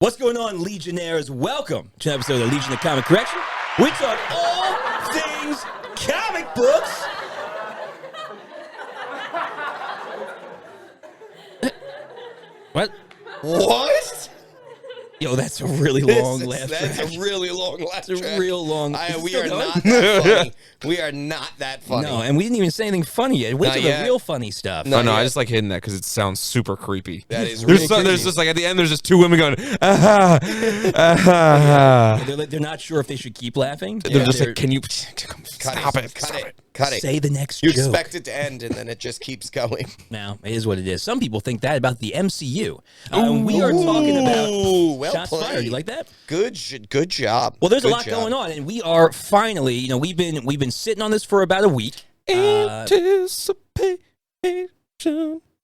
What's going on, Legionnaires? Welcome to an episode of Legion of Comic Correction. We talk all things comic books. What? What? Yo, that's a really long laugh track. That's a really long laugh track. It's a real long. We are not that funny. We are not that funny. No, and we didn't even say anything funny yet. Wait Not till yet. the real funny stuff. No. I just like hitting that because it sounds super creepy. That is There's really some, there's creepy. just like at the end, there's just two women going, ah, ah. They're not sure if they should keep laughing. They're just like, can you stop it? Cut it. Say the next You joke. expect it to end, and then it just keeps going. Now, it is what it is. Some people think that about the MCU. We are talking about Ooh, well shots played. fired. You like that? Good job. Well, there's a Good lot job. going on, and we are finally, we've been sitting on this for about a week. Anticipation.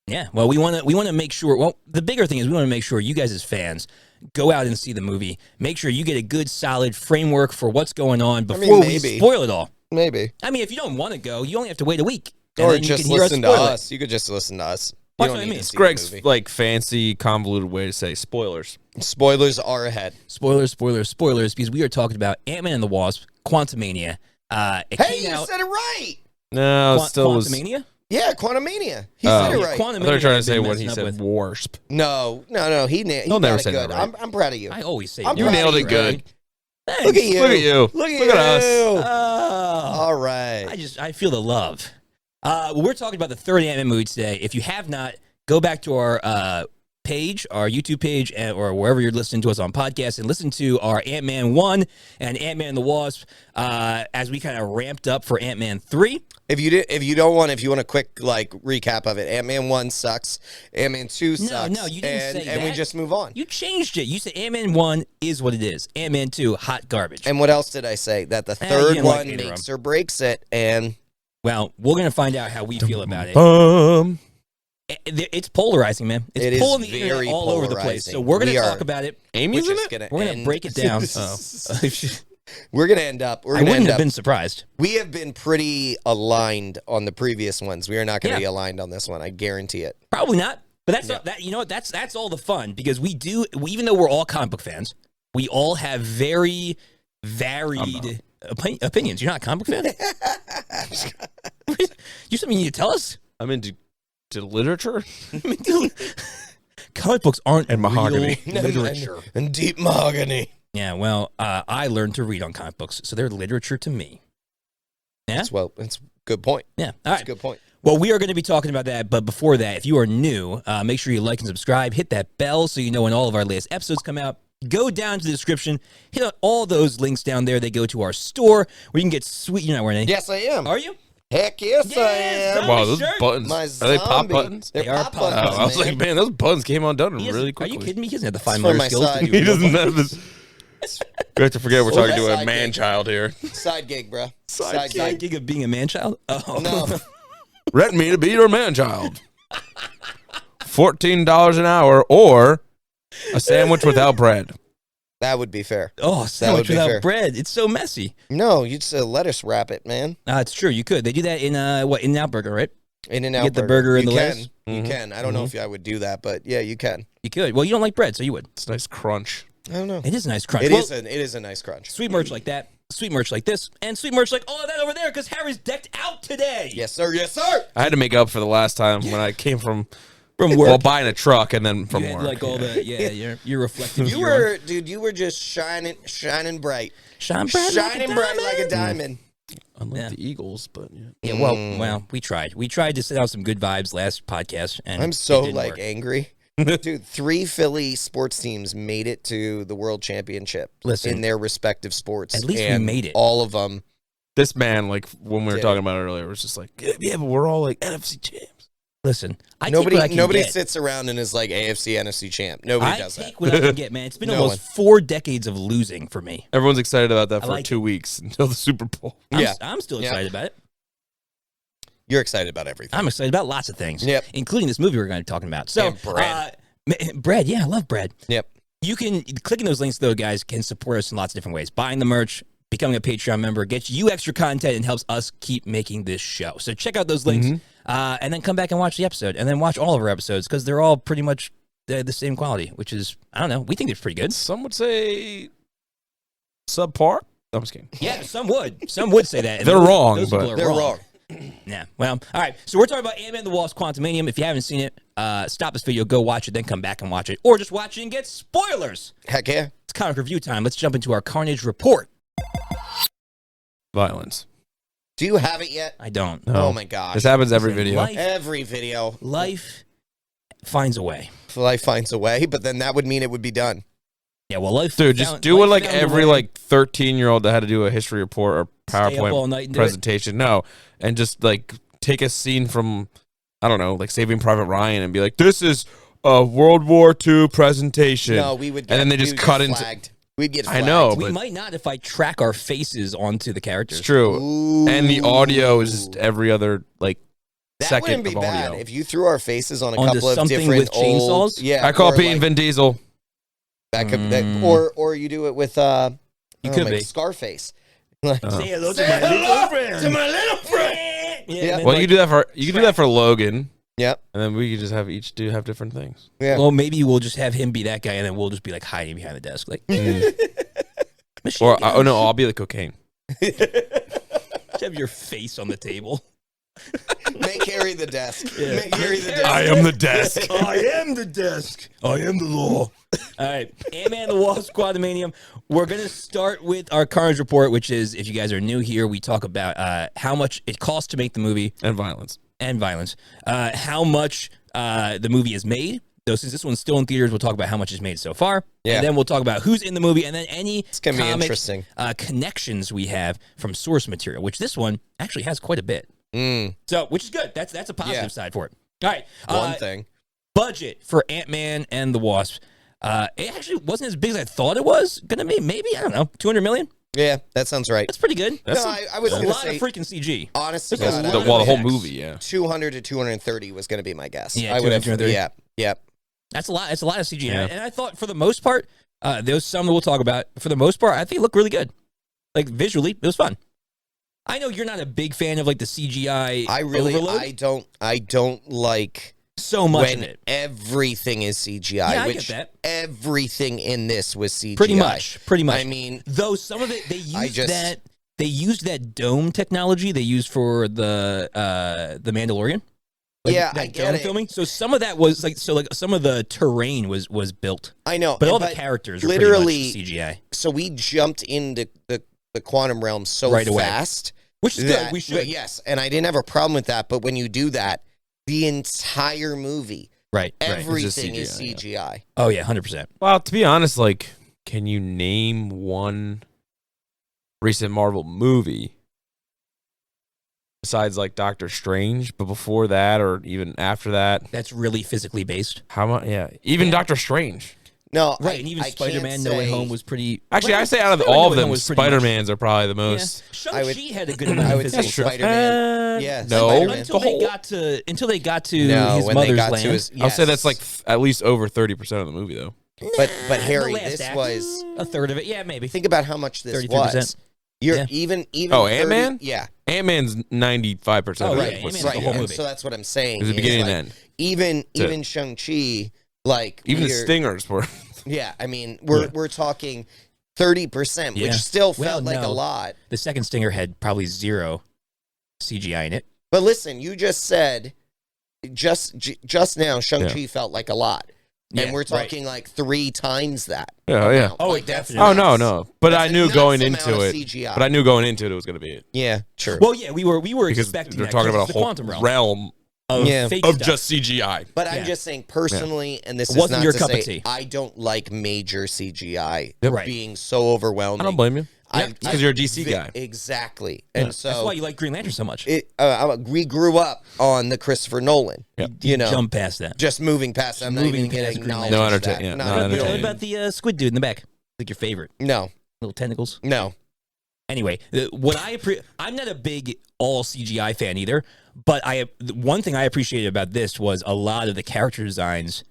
Yeah, well, we want to make sure. Well, the bigger thing is we want to make sure you guys as fans go out and see the movie. Make sure you get a good, solid framework for what's going on before we maybe. spoil it all. Maybe. I mean, if you don't want to go, you only have to wait a week. And Or then you just can hear listen to spoil it. us. You could just listen to us. That's You what I don't need mean. to see Greg's the movie. like fancy, convoluted way to say spoilers. Spoilers are ahead. Spoilers, because we are talking about Ant-Man and the Wasp, Quantumania. It Hey, came you out. said it right. No, it still was. Quantumania? Yeah, Quantumania. He Oh. said it Yeah, right. I thought you were trying to say I've been what he messing up said. with. Wasp. No. He He'll got never it say that good. right. I'm proud of you. I always say I'm that. You proud nailed of it good. Thanks. Look at you. Look at you. Look at Look at us. Oh. All right. I feel the love. We're talking about the third Ant-Man movie today. If you have not, go back to our page, our YouTube page, or wherever you're listening to us on podcast, and listen to our Ant-Man 1 and Ant-Man and the Wasp as we kind of ramped up for Ant-Man 3. If you want a quick recap of it, Ant-Man 1 sucks, Ant-Man 2 sucks. No, you didn't say and we that. just move on. You changed it. You said Ant-Man 1 is what it is. Ant-Man 2, hot garbage. And what else did I say? That the you third didn't like one either of makes or breaks it, and Well, we're going to find out how we feel about it. It's polarizing, man. It's It is pulling the internet very all over the place. polarizing. So we're going to We talk are- about it. Amy's in it? We're going to break it down. We're gonna end up. I wouldn't have been surprised. We have been pretty aligned on the previous ones. We are not going to Yeah. be aligned on this one. I guarantee it. Probably not. But that's not, that. You know what? That's all the fun because even though we're all comic book fans, we all have very varied opinions. You're not a comic book fan? You something you need to tell us? I'm into literature. Comic books aren't And mahogany. real literature. And deep mahogany. Yeah, well, I learned to read on comic books, so they're literature to me. Yeah? That's a good point. Yeah, all That's right. a good point. Well, we are going to be talking about that, but before that, if you are new, make sure you like and subscribe. Hit that bell so you know when all of our latest episodes come out. Go down to the description. Hit all those links down there. They go to our store where you can get sweet. You're not wearing any. Yes, I am. Are you? Heck yes, Yes, I am. zombie Wow, those shirt. buttons. My Are they pop zombie. buttons? They're They are pop pop buttons. Oh, I was man. like, man, those buttons came undone He doesn't- really quickly. Are you kidding me? He doesn't have the fine for motor my skills to side. do He real doesn't buttons. have this. You have to forget we're talking to a Side man gig. child here. Side gig, bro. Side gig of being a man child? Oh. No. Rent me to be your man child. $14 an hour or a sandwich without bread. That would be fair. Oh, sandwich be without fair. bread. It's so messy. No, you'd say lettuce wrap it, man. It's true. You could. They do that in In-N-Out Burger, right? In-N-Out Get the burger and you the can. lettuce? You can. I don't know if I would do that, but yeah, you can. You could. Well, you don't like bread, so you would. It's a nice crunch. I don't know. It is a nice crunch. It Well, is a nice crunch. Sweet merch like that, sweet merch like this, and sweet merch like all of that over there because Harry's decked out today. Yes, sir. Yes, sir. I had to make up for the last time when I came from From well, work. buying a truck and then from You had work. like all the, you're reflective. You were, dude. You were just shining bright, shining bright like a diamond. Unlike Yeah. the Eagles, but yeah. Yeah, well, we tried. We tried to send out some good vibes last podcast, and I'm it so didn't work. angry, dude. 3 Philly sports teams made it to the World Championship Listen, in their respective sports. at least we and made it. All of them. This man, like when we were Yeah. talking about it earlier, was just like, yeah, but we're all like NFC champs. Listen, I take what I can Nobody get. sits around and is like AFC, NFC champ. Nobody I does take that. what I can get, man. It's been No almost 4 decades of losing for me. Everyone's excited about that I for like 2 weeks until the Super Bowl. I'm still Yeah. excited about it. You're excited about everything. I'm excited about lots of things, Yep. including this movie we're going to be talking about. So, And bread. bread, yeah, I love bread. Yep. You can, clicking those links, though, guys, can support us in lots of different ways. Buying the merch, becoming a Patreon member gets you extra content and helps us keep making this show. So check out those links, and then come back and watch the episode, and then watch all of our episodes, because they're all pretty much the same quality, which is, I don't know, we think it's pretty good. Some would say subpar. I'm just kidding. Yeah, some would say that. And They're wrong, those people but are They're wrong. Yeah. Well, all right. So we're talking about Ant-Man and the Wasp: Quantumania. If you haven't seen it, stop this video, go watch it, then come back and watch it, or just watch it and get spoilers. Heck yeah. It's comic review time. Let's jump into our Carnage report. Violence. Do you have it yet? I don't. No. Oh my gosh. This happens every video. Every video. Life finds a way. Life finds a way, but then that would mean it would be done. Yeah. Well, life. Dude, just do it like every like 13-year-old that had to do a history report or Stay up all PowerPoint night and do presentation. No, and just like take a scene from, I don't know, like Saving Private Ryan and be like, this is a World War II presentation. No, we would get, and then they just cut into. flagged. We'd get I flagged. know. We but might not if I track our faces onto the characters. it's true. Ooh. And the audio is just every other like That second wouldn't be of bad audio. if you threw our faces on a Onto couple of something different with chainsaws? old, yeah, I call or it being like, Vin Diesel. that could that, or you do it with You could be. Scarface. Say hello to Say my hello little friend. to my little friend. Yeah. Yeah. and then, Well, like, you could do that for Logan, Yep. and then we could just have each have different things. Yeah. Well, maybe we'll just have him be that guy, and then we'll just be like hiding behind the desk, like. Machine Or gun. oh no, I'll be the cocaine. Just have your face on the table. May carry the desk. Yeah. May carry the desk. I am the desk. I am the desk. I am the law. All right, Ant-Man and the Wasp: Quantumania. We're gonna start with our Carnage report, which is, if you guys are new here, we talk about how much it costs to make the movie And violence. and violence, how much the movie is made. Though since this one's still in theaters, we'll talk about how much is made so far, Yeah. and then we'll talk about who's in the movie, and then any It's gonna be comic, interesting. Connections we have from source material, which this one actually has quite a bit. Mm, So, which is good. That's a positive Yeah. side for it. All right, one thing. budget for Ant-Man and the Wasp. It actually wasn't as big as I thought it was gonna be. Maybe, I don't know, 200 million. Yeah, that sounds right. That's pretty good. That's No, I was a gonna lot say, of freaking CG. honestly, There's a God, I lot would of the whole effects. movie, yeah. 200 to 230 was going to be my guess. Yeah, I would have. 230. Yeah, yeah. That's a lot. It's a lot of CG, Yeah. and I thought for the most part, there's some that we'll talk about. For the most part, I think it looked really good. Like visually, it was fun. I know you're not a big fan of like the CGI. I really, overload. I don't like so much in when it. everything is CGI. Yeah, I which get that. everything in this was CGI. Pretty much. I mean, Though some of it they used just- that they used that dome technology they used for the Mandalorian. Like, Yeah, that I get dome it. filming. So some of that was like some of the terrain was built, I know, but all the characters are literally pretty much CGI, So we jumped into the quantum realm so Right away. fast. which is that, good. We should yes, and I didn't have a problem with that. But when you do that, the entire movie, right. everything It's is just CGI. Oh yeah, 100%. Well, to be honest, like, can you name one recent Marvel movie besides like Doctor Strange? But before that, or even after that, That's really physically based. how much? Yeah, even Yeah. Doctor Strange. No, Right, and even I Spider-Man can't No Way say- Home was pretty. Actually, well, I say out of Spider-Man all No of Way them, Home was pretty much- Spider-Man's are probably the Yeah. most. Shang-Chi had a good amount I of would say physical. Spider-Man. Yes, No. Spider-Man. Until The they whole- until they got to No, his when they mother's got land. to his, I'll say yes. that's like at least over 30% of the movie, though. But The Harry, last this act, was. a third of it. Yeah, maybe. Think about how much this 33%. was. You're Yeah. even. Oh, 30 Ant-Man? Yeah, Ant-Man's 95%. Oh, of yeah, it was Ant-Man's the CGI. whole and movie. so that's what I'm saying. It was the is, beginning like, and end. Even Shang-Chi, like Even the we're- stingers were. Yeah, I mean, we're talking 30%, Yeah. which still Well, felt like no. a lot. The second stinger had probably zero CGI in it. But listen, you just said just now Shang-Chi felt like a lot. Yeah, And we're right. talking like 3 times that. Yeah, yeah. amount. Oh, Like, it that's definitely- Oh, no, nuts. no. But That's I a knew nuts going amount into of it. CGI. But I knew going into it was going to be it. Yeah, true. Well, yeah, we were Because expecting they're that talking 'cause about it's a the whole quantum realm realm of Yeah. fake of stuff. just CGI. But Yeah. I'm just saying personally, and this is Wasn't not your to cup of say tea. I don't like major CGI Right. being so overwhelming. I don't blame you. Yeah, because you're a DC guy. Exactly. Yeah. And so That's why you like Green Lantern so much. we grew up on the Christopher Nolan. Yeah. You know, Jump past that. just moving past that. I'm not Moving even going past to Green acknowledge Lantern. No that. entertain- yeah, Not no even entertain. What gonna- about the squid dude in the back? Like your favorite. No, Little tentacles. no. Anyway, I'm not a big all CGI fan either, but one thing I appreciated about this was a lot of the character designs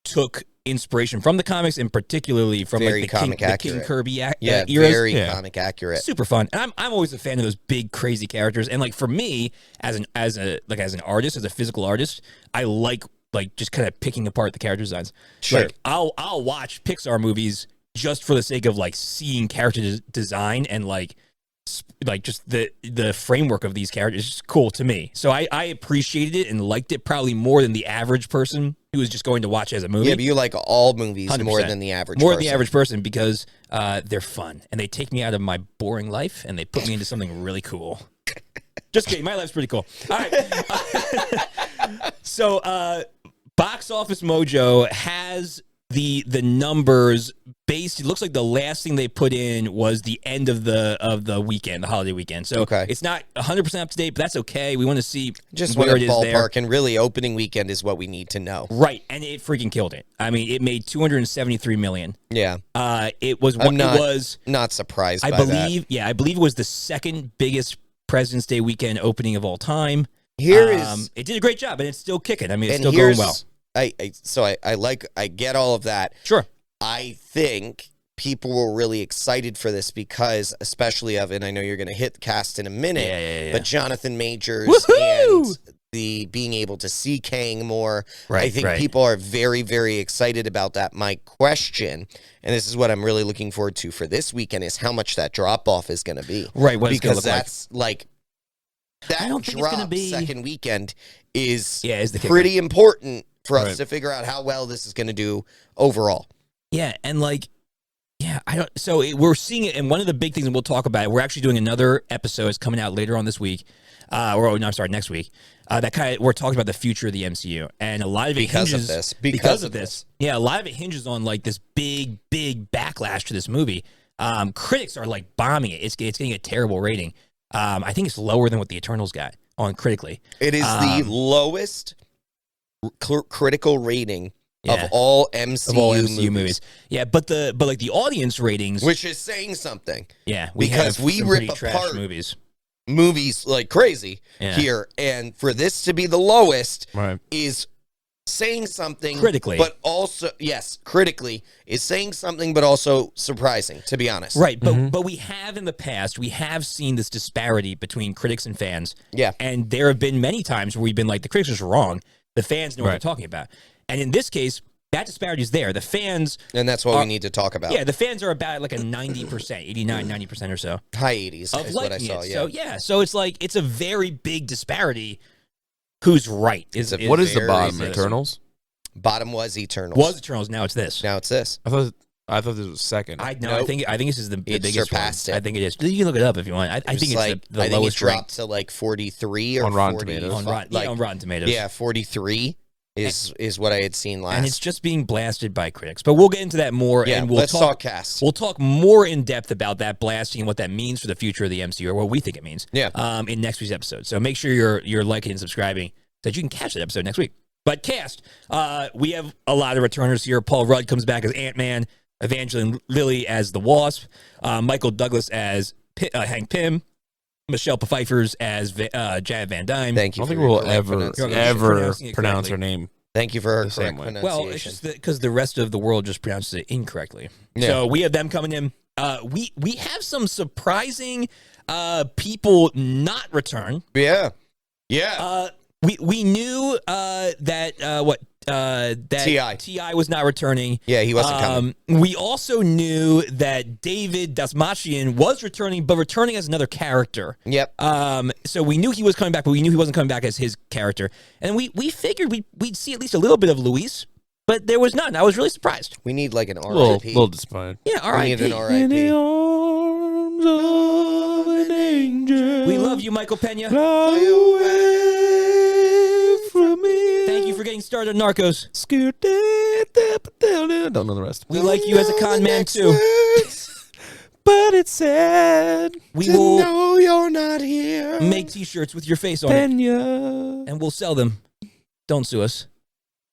took inspiration from the comics, and particularly from Very like the comic King accurate. Kirby Yeah, eras. very Yeah. comic accurate. Super fun, and I'm always a fan of those big crazy characters. And like for me, as an artist, as a physical artist, I like like just kind of picking apart the character designs. Sure. Like I'll watch Pixar movies just for the sake of like seeing character design and like just the framework of these characters is just cool to me. So I appreciated it and liked it probably more than the average person who was just going to watch it as a movie. Yeah, but you like all movies 100%. more than the average More person. than the average person because they're fun and they take me out of my boring life and they put me into something really cool. Just kidding. My life's pretty cool. All right. So Box Office Mojo has the numbers based. It looks like the last thing they put in was the end of the weekend, the holiday weekend. So it's not 100% up to date, but that's okay. We want to see just where what it a is there. ballpark, and really opening weekend is what we need to know. Right, and it freaking killed it. I mean, it made $273 million. Yeah. It was not surprised by believe that. Yeah, I believe it was the second biggest President's Day weekend opening of all time. It did a great job, and it's still kicking. I mean, it's still going well. I get all of that. Sure. I think people were really excited for this because, especially and I know you're going to hit the cast in a minute, yeah. but Jonathan Majors Woohoo! and the being able to see Kang more, Right, I think people are very, very excited about that. My question, and this is what I'm really looking forward to for this weekend, is how much that drop-off is going to be. Right, what because it's gonna look that's like that I don't think it's drop gonna be second weekend is the pretty important for us to figure out how well this is going to do overall. Yeah, and we're seeing it, and one of the big things, and we'll talk about it, we're actually doing another episode, it's coming out later on this week, next week, we're talking about the future of the MCU, and a lot of it hinges because of this. Yeah, a lot of it hinges on like this big backlash to this movie. Critics are like bombing it. It's getting a terrible rating. I think it's lower than what the Eternals got on critically. It is the lowest critical rating of all MCU movies. Yeah, but the audience ratings, which is saying something. Yeah, because we rip apart movies like crazy here, and for this to be the lowest is saying something critically, but also critically is saying something, but also surprising, to be honest. Right, but we have in the past seen this disparity between critics and fans. Yeah, and there have been many times where we've been like, the critics are wrong, the fans know what they're talking about, and in this case, that disparity is there. The fans, and that's what we need to talk about. Yeah, the fans are about like a 90%, 90% or so, high 80s is what I saw. So it's like it's a very big disparity. Who's right? What is the bottom? Eternals. Bottom was Eternals. Was Eternals. Now it's this. Now it's this. I thought this was second. I think this is the biggest surpassed one. it. I think it is. You can look it up if you want. I think it's like, the lowest dropped ranked to like 43 or on Rotten 40, Tomatoes. On Rotten Tomatoes. Yeah, 43 is what I had seen last. And it's just being blasted by critics. But we'll get into that more. Yeah, and we'll let's talk cast. We'll talk more in depth about that blasting and what that means for the future of the MCU, or what we think it means. Yeah. In next week's episode. So make sure you're liking and subscribing so that you can catch that episode next week. But cast, we have a lot of returners here. Paul Rudd comes back as Ant-Man, Evangeline Lilly as the Wasp, Michael Douglas as Hank Pym, Michelle Pfeiffer as Janet Van Dyne. Thank you. I don't think we'll ever pronounce her name. Thank you for her correct pronunciation. Well, it's just because the rest of the world just pronounces it incorrectly. Yeah. So we have them coming in. We have some surprising people not return. Yeah. We knew that T.I. was not returning. Yeah, he wasn't coming. We also knew that David Dastmalchian was returning, but returning as another character. Yep. So we knew he was coming back, but we knew he wasn't coming back as his character. And we figured we'd see at least a little bit of Luis, but there was none. I was really surprised. We need like an A R.I.P. little disappointed. Yeah, R.I.P. We need an R.I.P. In the arms of an angel. We love you, Michael Pena. Fly away from me. Thank you for getting started on Narcos. Don't know the rest. We like you as a con man, too. But it's sad. We will know you're not here. make T-shirts with your face on it, and we'll sell them. Don't sue us.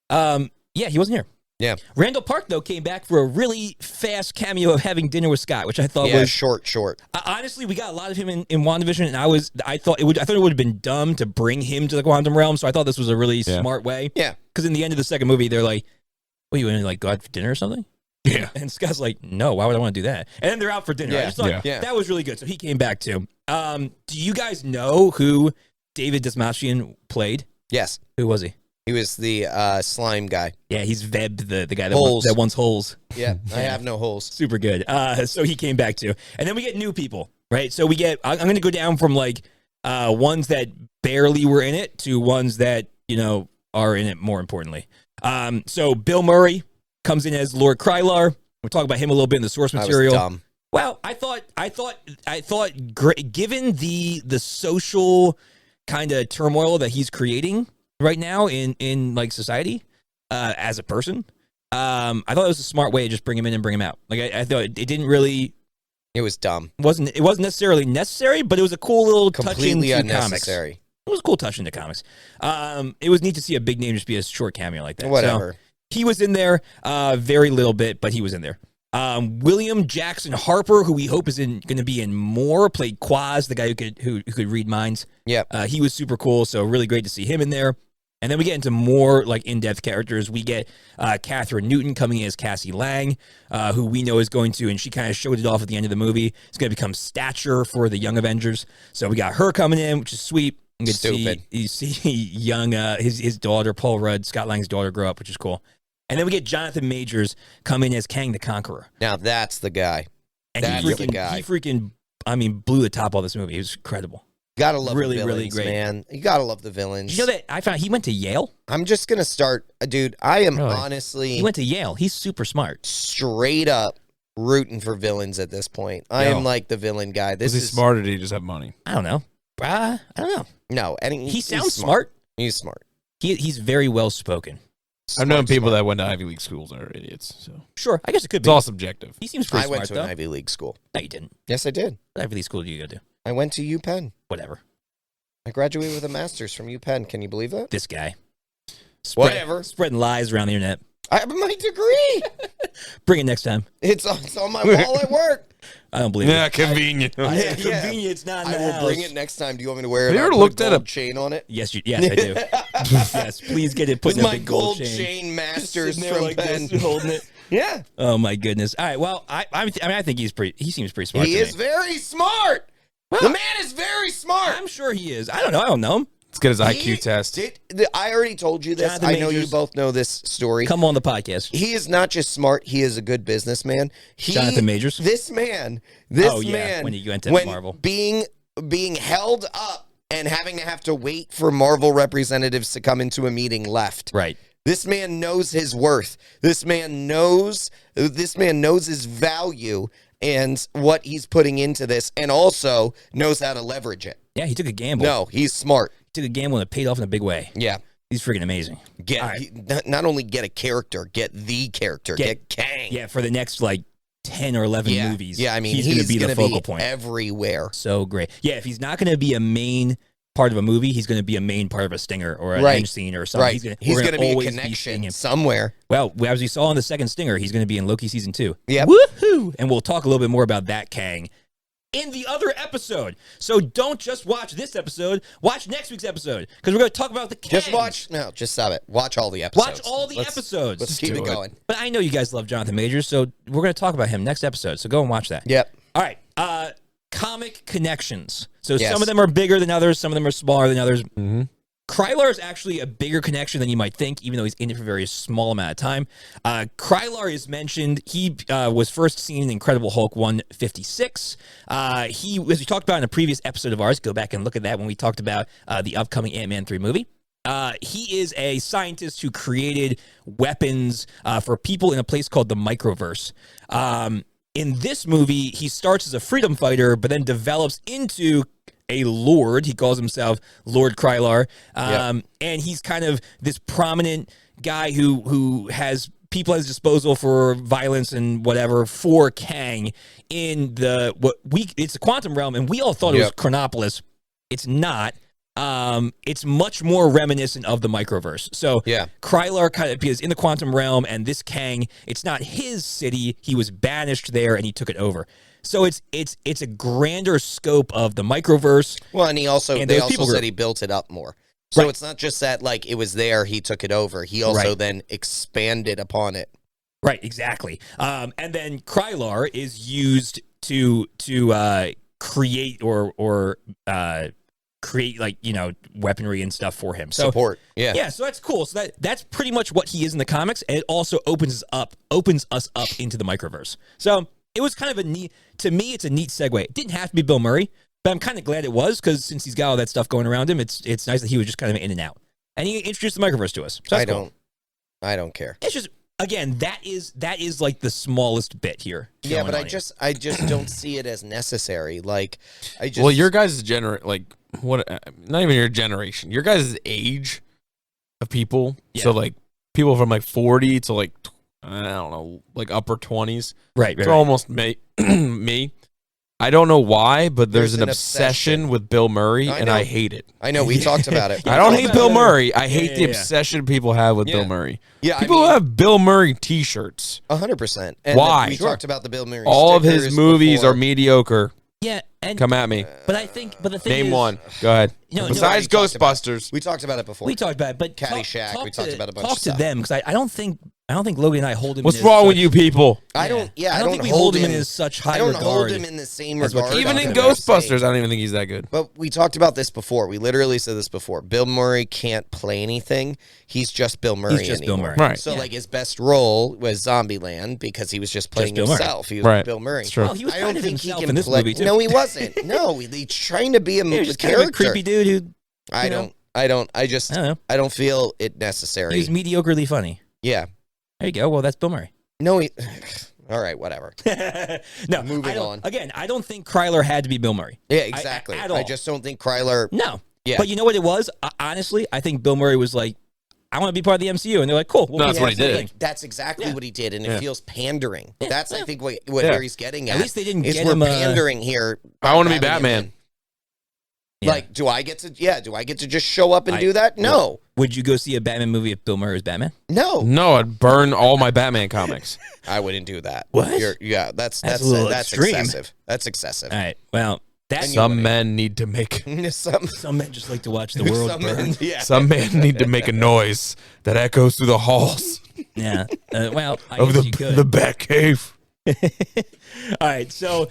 Yeah, he wasn't here. Yeah. Randall Park, though, came back for a really fast cameo of having dinner with Scott, which I thought was short. Honestly, we got a lot of him in WandaVision, and I thought it would have been dumb to bring him to the Quantum Realm. So I thought this was a really smart way. Yeah. Because in the end of the second movie, they're like, "What, you want to go out for dinner or something?" Yeah. And Scott's like, "No, why would I want to do that?" And then they're out for dinner. I just thought that was really good. So he came back too. Do you guys know who David Dastmalchian played? Yes. Who was he? He He was the slime guy. Yeah, he's Veb, the guy that wants holes. Yeah, I have no holes. Super good. So he came back too. And then we get new people, right? So we get, I'm going to go down from like ones that barely were in it to ones that, are in it more importantly. So Bill Murray comes in as Lord Krylar. We'll talk about him a little bit in the source material. That was dumb. Well, I thought given the social kind of turmoil that he's creating right now in like society as a person, I thought it was a smart way to just bring him in and bring him out. Like I thought it didn't really. It was dumb. It wasn't necessarily necessary, but it was a cool little completely touch into unnecessary. Comics. It was a cool touch into comics. It was neat to see a big name just be a short cameo like that. Whatever. So he was in there, very little bit, but he was in there. William Jackson Harper, who we hope is going to be in more, played Quaz, the guy who could read minds. Yeah, he was super cool. So really great to see him in there. And then we get into more like in-depth characters. We get Catherine Newton coming in as Cassie Lang, who we know is going to, and she kind of showed it off at the end of the movie. It's going to become Stature for the Young Avengers. So we got her coming in, which is sweet. Stupid. You see young his daughter Paul Rudd, Scott Lang's daughter, grow up, which is cool. And then we get Jonathan Majors come in as Kang the Conqueror. Now that's the guy. And he freaking, blew the top of this movie. It was incredible. Gotta love really, the villains, really great, man. You gotta love the villains. Did you know that I found he went to Yale? I'm just gonna start, dude. I am honestly. He went to Yale. He's super smart. Straight up rooting for villains at this point. I am like the villain guy. This is smart, or did he just have money? I don't know. I don't know. No, and he sounds smart. He's smart. He's very well spoken. I've known people that went to Ivy League schools and are idiots. So sure, I guess it could be. It's all subjective. He seems pretty smart. I went to an Ivy League school. No, you didn't. Yes, I did. What Ivy League school did you go to? I went to UPenn. Whatever. I graduated with a master's from UPenn. Can you believe that? This guy. Whatever. Spreading lies around the internet. I have my degree. Bring it next time. It's on my wall at work. I don't believe it. Convenient. Yeah, convenient. Not in the house. I will bring it next time. Do you want me to wear it? Have you ever looked at a chain on it? Yes, I do. Yes, please get it put in a big gold chain masters from like Penn. holding it. Yeah. Oh my goodness. All right. Well, I think he seems pretty smart. He is very smart. The man is very smart. I'm sure he is. I don't know him. Let's get his IQ test. I already told you this. Jonathan I know Majors. you both know this story. Come on the podcast. He is not just smart. He is a good businessman. Jonathan Majors. This man. When you went to Marvel, being held up and having to have to wait for Marvel representatives to come into a meeting left. Right. This man knows his worth. This man knows his value and what he's putting into this, and also knows how to leverage it. Yeah, he took a gamble. No, he's smart. He took a gamble and it paid off in a big way. Yeah. He's freaking amazing. Not only get a character, get the character, get Kang. Yeah, for the next 10 or 11 movies. Yeah, I mean, he's going to be the focal point. Everywhere. So great. Yeah, if he's not going to be a main part of a movie, he's going to be a main part of a stinger or an end scene or something. Right. He's going to be a connection somewhere. Well, as we saw in the second stinger, he's going to be in Loki season 2. Yeah. Woohoo! And we'll talk a little bit more about that Kang in the other episode. So don't just watch this episode. Watch next week's episode because we're going to talk about the Kang. Just stop it. Watch all the episodes. Watch all the episodes. Let's keep it going. But I know you guys love Jonathan Majors, so we're going to talk about him next episode. So go and watch that. Yep. All right. Comic connections. So some of them are bigger than others. Some of them are smaller than others. Mm-hmm. Krylar is actually a bigger connection than you might think, even though he's in it for a very small amount of time. Krylar is mentioned. He was first seen in Incredible Hulk 156. He, as we talked about in a previous episode of ours, go back and look at that when we talked about the upcoming Ant-Man 3 movie. He is a scientist who created weapons for people in a place called the Microverse. In this movie, he starts as a freedom fighter, but then develops into a lord. He calls himself Lord Krylar. And he's kind of this prominent guy who has people at his disposal for violence and whatever for Kang in it's a Quantum Realm, and we all thought it was Chronopolis. It's not. It's much more reminiscent of the Microverse. So Krylar kind of appears in the Quantum Realm, and this Kang, it's not his city. He was banished there, and he took it over. So it's a grander scope of the Microverse. Well, and they also said he built it up more. So it's not just that it was there, he took it over. He also then expanded upon it. Right, exactly. And then Krylar is used to create or create like, you know, weaponry and stuff for him. So Support. Yeah. yeah, so that's cool. So that's pretty much what he is in the comics, and it also opens us up into the microverse. So it was kind of a neat, to me, it's a neat segue. It didn't have to be Bill Murray, but I'm kind of glad it was, because since he's got all that stuff going around him, it's nice that he was just kind of in and out, and he introduced the microverse to us. So that's cool. I don't care. It's just, again, that is like the smallest bit here. Yeah, but I just don't see it as necessary. Like, well, your guys' what? Not even your generation. Your guys' age of people. Yeah. So like people from like 40 to like I don't know, like upper 20s. Right. So almost me. I don't know why, but there's an obsession with Bill Murray, and I hate it. I know. We talked about it. I don't hate Bill Murray. I hate the obsession people have with Bill Murray. Yeah, people have Bill Murray T-shirts. 100%. Why? We talked about the Bill Murray. All of his movies are mediocre. Yeah, and come at me. But the thing Name is, one. Go ahead. Besides Ghostbusters, we talked about it before. We talked about it, but Caddyshack. We talked about a bunch of stuff. Talk to them, because I don't think Logan and I hold him. What's wrong with you people? I don't think we hold him in as such high regard. I don't hold him in the same regard. Even in Ghostbusters, I don't even think he's that good. But we talked about this before. We literally said this before. Bill Murray can't play anything. He's just Bill Murray. He's just anymore. Bill Murray. Right. So like his best role was Zombieland, because he was just playing himself. He was Bill Murray. It's true. Well, he was I don't think he can in this play. movie too. No, he wasn't. No, he's trying to be a was just character. Kind of a creepy dude who. I don't feel it necessary. He was mediocrely funny. Yeah. There you go. Well, that's Bill Murray. No, all right, whatever. No, moving on. Again, I don't think Kryler had to be Bill Murray. Yeah, exactly. At all. I just don't think Kryler. No. Yeah. But you know what it was? Honestly, I think Bill Murray was like, I want to be part of the MCU, and they're like, cool. That's what he did. That's exactly what he did, and it feels pandering. Yeah. That's I think what Harry's getting at. At least they didn't is get we're him pandering here. I want to be Batman. Yeah. Like, do I get to just show up and do that? No. Would you go see a Batman movie if Bill Murray was Batman? No, I'd burn all my Batman comics. I wouldn't do that. What? That's extreme. excessive. That's excessive. All right. Well, some men need to make some men just like to watch the world burn. Some men need to make a noise that echoes through the halls. Yeah. Well, I of guess you could. the Batcave. All right. So,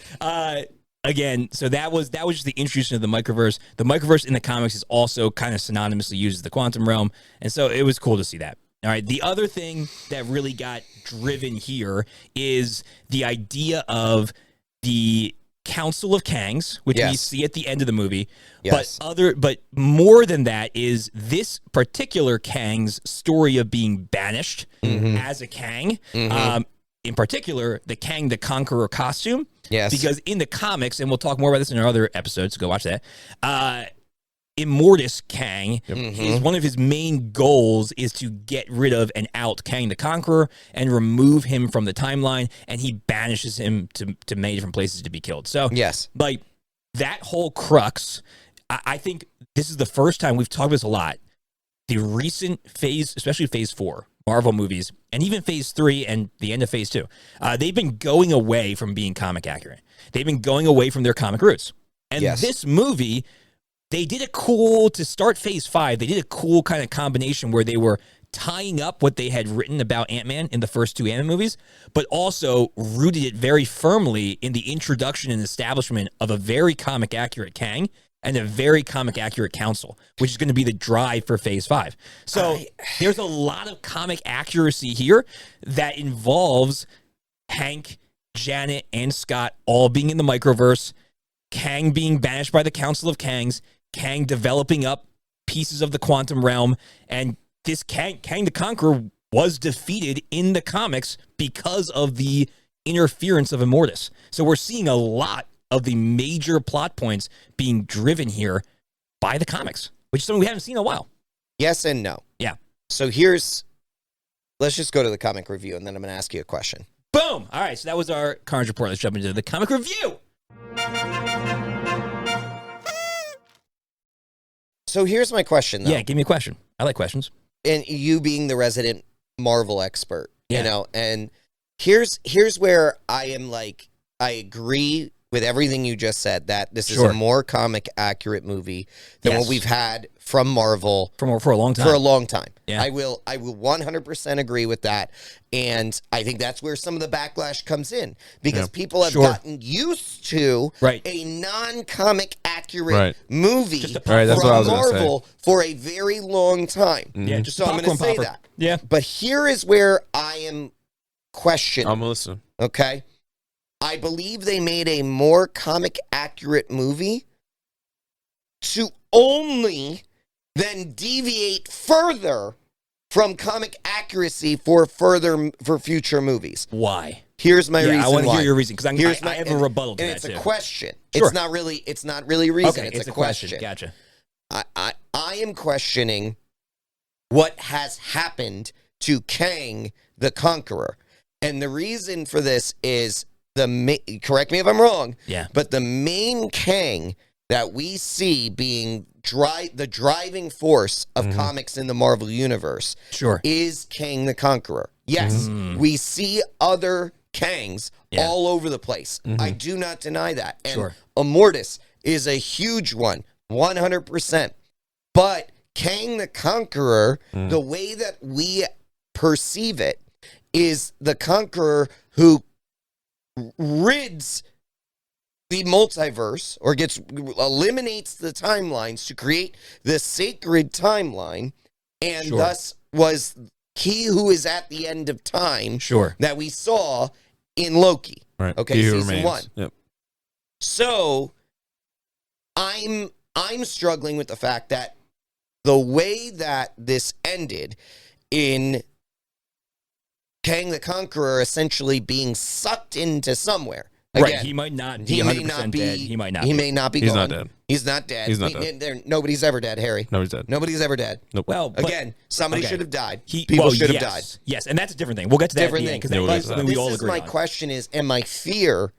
again, so that was just the introduction of the microverse. The microverse in the comics is also kind of synonymously used as the quantum realm, and so it was cool to see that. All right, the other thing that really got driven here is the idea of the Council of Kangs, which we see at the end of the movie. Yes. But more than that is this particular Kang's story of being banished as a Kang. In particular, the Kang the Conqueror costume. Yes. Because in the comics, and we'll talk more about this in our other episodes, so go watch that. M.O.D.O.K Kang, one of his main goals is to get rid of and out Kang the Conqueror and remove him from the timeline, and he banishes him to many different places to be killed. So, like, that whole crux, I think this is the first time we've talked about this a lot. The recent phase, especially phase 4, Marvel movies, and even phase 3 and the end of phase 2, they've been going away from being comic accurate. They've been going away from their comic roots. And this movie, they did a cool, to start phase 5, they did a cool kind of combination where they were tying up what they had written about Ant-Man in the first 2 Ant-Man movies, but also rooted it very firmly in the introduction and establishment of a very comic accurate Kang and a very comic accurate council, which is going to be the drive for phase 5. So there's a lot of comic accuracy here that involves Hank, Janet, and Scott all being in the microverse, Kang being banished by the Council of Kangs, Kang developing up pieces of the quantum realm, and this Kang the Conqueror was defeated in the comics because of the interference of Immortus. So we're seeing a lot of the major plot points being driven here by the comics, which is something we haven't seen in a while. Yes and no. Yeah. So let's just go to the comic review, and then I'm going to ask you a question. Boom! All right, so that was our Carnage report. Let's jump into the comic review. So here's my question, though. Yeah, give me a question. I like questions. And you being the resident Marvel expert, you know, and here's where I am like, I agree with everything you just said, that this is Sure. a more comic accurate movie than Yes. what we've had from Marvel for a long time. for a long time. Yeah. I will 100% agree with that. And I think that's where some of the backlash comes in, because people have Sure. gotten used to Right. a non-comic accurate Right. movie Just a Right, that's what I from was gonna say. Marvel for a very long time. Yeah, just So a I'm going to popcorn say popper. that. Yeah. But here is where I am questioning. I'm listening. Okay. I believe they made a more comic accurate movie to only then deviate further from comic accuracy for future movies. Why? Here's my reason I want to why. hear your reason, because Here's I have a rebuttal to and that it's too. a question. Sure. It's not really a reason. Okay, it's a question. Gotcha. I am questioning what has happened to Kang the Conqueror. And the reason for this is correct me if I'm wrong, Yeah. but the main Kang that we see being the driving force of comics in the Marvel Universe Sure. is Kang the Conqueror. Yes, we see other Kangs all over the place. I do not deny that. And Sure. Immortus is a huge one, 100%. But Kang the Conqueror, the way that we perceive it, is the Conqueror who rids the multiverse, or eliminates the timelines to create the sacred timeline, and Sure. thus was he who is at the end of time Sure. that we saw in Loki. Right. Okay, He Who season Remains. 1. Yep. So I'm struggling with the fact that the way that this ended in Kang the Conqueror essentially being sucked into somewhere. Again, Right. He might not be he 100% may not be dead. He might not. He be. may not be He's gone. not dead. He's not dead. He's not dead. Nobody's ever dead, Harry. No, he's dead. Nobody's ever dead. Well, but, Again, somebody okay. should have died. He, People well, should have yes, died. Yes, and that's a different thing. We'll get to that Different at the end, thing. because Yeah, that's we'll something we all This is agree my on. question is, and my fear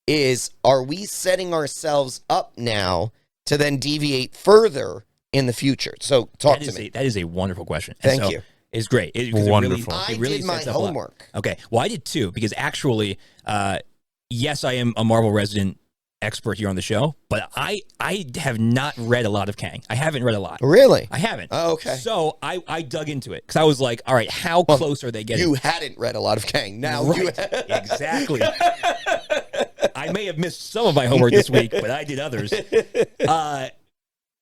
is, are we setting ourselves up now to then deviate further in the future? So talk to me. That is a wonderful question. And Thank so you. It's great. Wonderful. I It really did my sets up a lot. homework. Okay. Well, I did too, because actually, yes, I am a Marvel resident expert here on the show, but I have not read a lot of Kang. I haven't read a lot. Really? I haven't. Oh, okay. So I dug into it, because I was like, all right, how close are they getting? You hadn't read a lot of Kang. Now you Right. Exactly. I may have missed some of my homework this week, but I did others.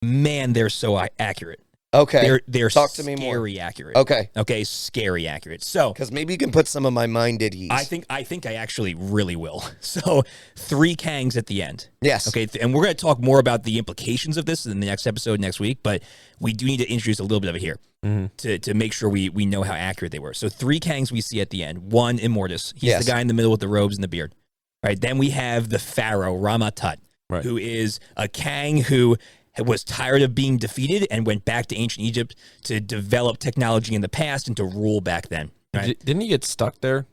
Man, they're so accurate. Okay. They're Talk to me more. scary accurate. Okay. Scary accurate. So Because maybe you can put some of my mind at ease. I think I actually really will. So 3 Kangs at the end. Yes. Okay, and we're going to talk more about the implications of this in the next episode next week, but we do need to introduce a little bit of it here to make sure we know how accurate they were. So 3 Kangs we see at the end. 1, Immortus. He's Yes. the guy in the middle with the robes and the beard. All right, then we have the Pharaoh, Rama-Tut, Right. who is a Kang who was tired of being defeated and went back to ancient Egypt to develop technology in the past and to rule back then. Right? Didn't he get stuck there?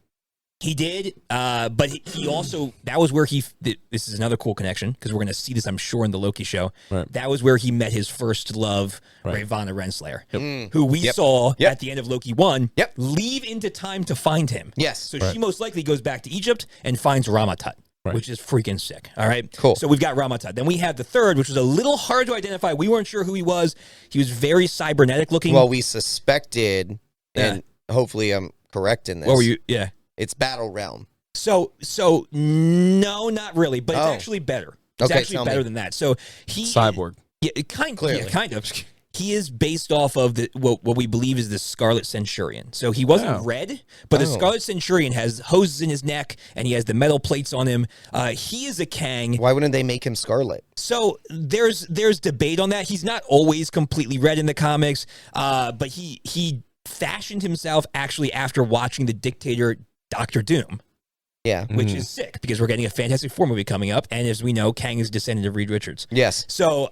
He did, but he also, that was where this is another cool connection, because we're going to see this, I'm sure, in the Loki show. Right. That was where he met his first love, Right. Ravonna Renslayer, Mm. who we saw Yep. at the end of Loki 1 Yep. leave into time to find him. Yes. So she most likely goes back to Egypt and finds Rama-Tut. Right. Which is freaking sick. All right. Cool. So we've got Rama-Tut. Then we have the third, which was a little hard to identify. We weren't sure who he was. He was very cybernetic looking. Well, we suspected, and hopefully I'm correct in this. What were you? Yeah. It's Battle Realm. So no, not really, but it's Oh. actually better. It's Okay, actually tell better me. than that. So he Cyborg. Yeah, kind Clearly. of. He is based off of what we believe is the Scarlet Centurion. So he wasn't Oh. red, but the Oh. Scarlet Centurion has hoses in his neck and he has the metal plates on him. He is a Kang. Why wouldn't they make him Scarlet? So there's debate on that. He's not always completely red in the comics, but he fashioned himself actually after watching the dictator Doctor Doom, Yeah. which is sick because we're getting a Fantastic Four movie coming up, and as we know, Kang is a descendant of Reed Richards. Yes. So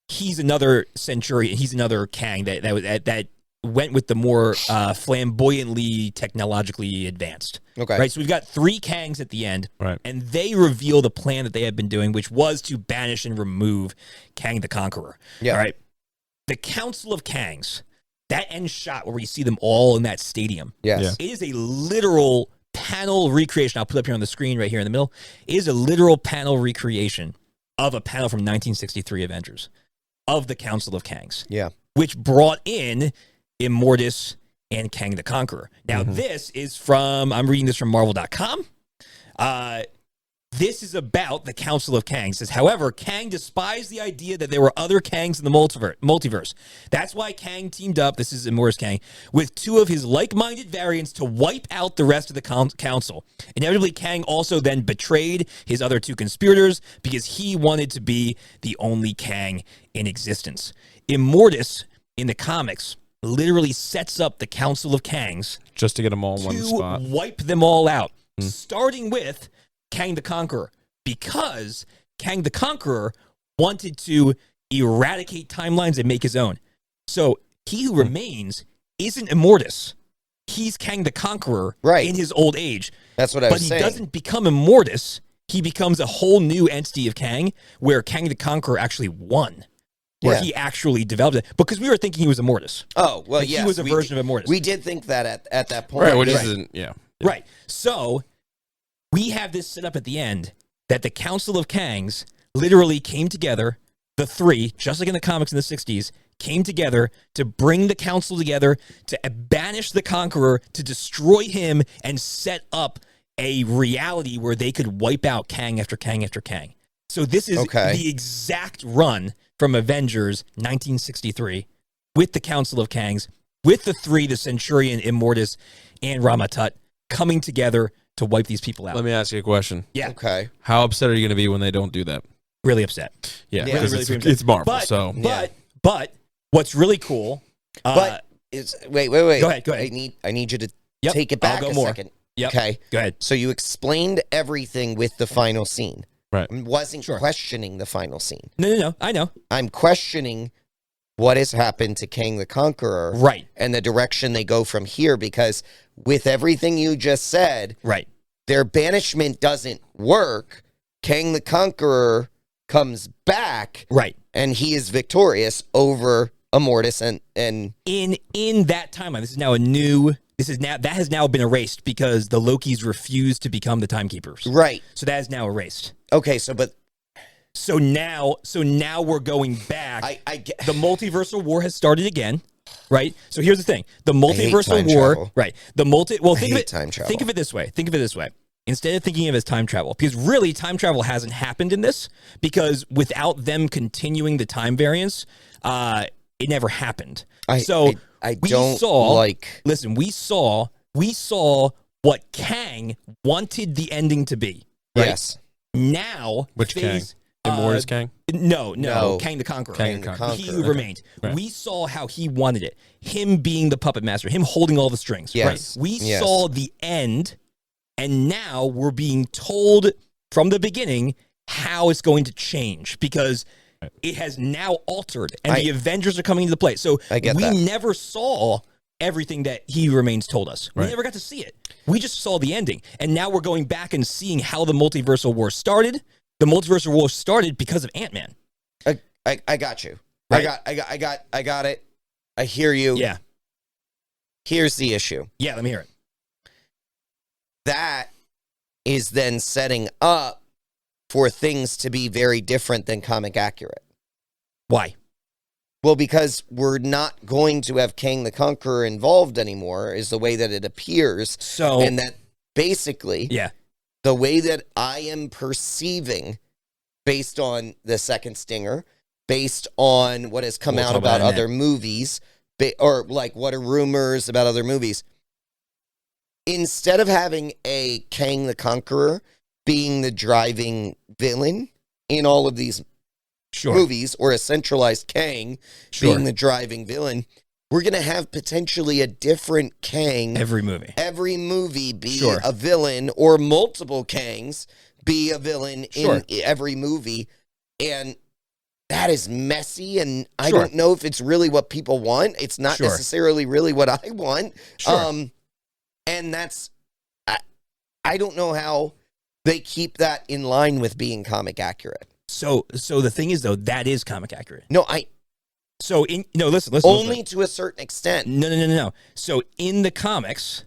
he's another Centurion. He's another Kang that went with the more flamboyantly technologically advanced. Okay. Right. So we've got 3 Kangs at the end, Right. and they reveal the plan that they have been doing, which was to banish and remove Kang the Conqueror. Yeah. All right. The Council of Kangs, that end shot where you see them all in that stadium, Yes. Yeah. it is a literal panel recreation. I'll put up here on the screen right here in the middle. It is a literal panel recreation of a panel from 1963 Avengers of the Council of Kangs. Yeah. Which brought in M.O.D.O.K and Kang the Conqueror. Now, this is from, I'm reading this from Marvel.com. This is about the Council of Kangs. It says, however, Kang despised the idea that there were other Kangs in the multiverse. That's why Kang teamed up, this is Immortus Kang, with two of his like-minded variants to wipe out the rest of the council. Inevitably, Kang also then betrayed his other two conspirators because he wanted to be the only Kang in existence. Immortus, in the comics, literally sets up the Council of Kangs just to get them all in one spot. Wipe them all out, starting with Kang the Conqueror, because Kang the Conqueror wanted to eradicate timelines and make his own. So he who remains isn't Immortus. He's Kang the Conqueror in his old age. That's what I was saying. But he doesn't become Immortus. He becomes a whole new entity of Kang, where Kang the Conqueror actually won. Where he actually developed it. Because we were thinking he was Immortus. Oh, well, yes. He was a version of Immortus. We did think that at that point. Right, which isn't, Right. So we have this set up at the end that the Council of Kangs literally came together, the three, just like in the comics in the 60s, came together to bring the council together, to banish the Conqueror, to destroy him, and set up a reality where they could wipe out Kang after Kang after Kang. So this is the exact run from Avengers 1963 with the Council of Kangs, with the three, the Centurion, Immortus, and Ramatut, coming together to wipe these people out. Let me ask you a question. Yeah. Okay. How upset are you going to be when they don't do that? Really upset. Yeah, because it's Marvel. But what's really cool. But it's wait. Go ahead. I need you to take it back a second. Yep. Okay. Go ahead. So you explained everything with the final scene. Right. I wasn't questioning the final scene. No. I know. I'm questioning what has happened to Kang the Conqueror. Right. And the direction they go from here, because with everything you just said, their banishment doesn't work. Kang the Conqueror comes back. Right. And he is victorious over Immortus and in that timeline. That has now been erased because the Lokis refused to become the timekeepers. Right. So that is now erased. Okay, so now we're going back. The multiversal war has started again, right? So here's the thing: the multiversal war, travel. Right? Think of it this way. Instead of thinking of it as time travel, because really time travel hasn't happened in this, because without them continuing the time variance, it never happened. We saw what Kang wanted the ending to be. Right? Yes. Now, which Kang? Immortus Kang? No, Kang the Conqueror. He who remained. Right. We saw how he wanted it. Him being the puppet master. Him holding all the strings. Yes. Right? We saw the end, and now we're being told from the beginning how it's going to change, because it has now altered, and the Avengers are coming into play. So we never saw everything that He Who Remains told us. We never got to see it. We just saw the ending, and now we're going back and seeing how the multiversal war started. The multiversal war started because of Ant-Man. I got you. Right? I got it. I hear you. Yeah. Here's the issue. Yeah, let me hear it. That is then setting up for things to be very different than comic accurate. Why? Well, because we're not going to have Kang the Conqueror involved anymore, is the way that it appears. So, and that basically, the way that I am perceiving, based on the second stinger, based on what has come out about other movies, or like what are rumors about other movies, instead of having a Kang the Conqueror being the driving villain in all of these movies, or a centralized Kang being the driving villain, we're going to have potentially a different Kang every movie be a villain, or multiple Kangs be a villain in every movie. And that is messy, and I don't know if it's really what people want. It's not necessarily really what I want. And that's, I don't know how they keep that in line with being comic accurate. So the thing is, though, that is comic accurate. Listen. Only to a certain extent. No. So in the comics,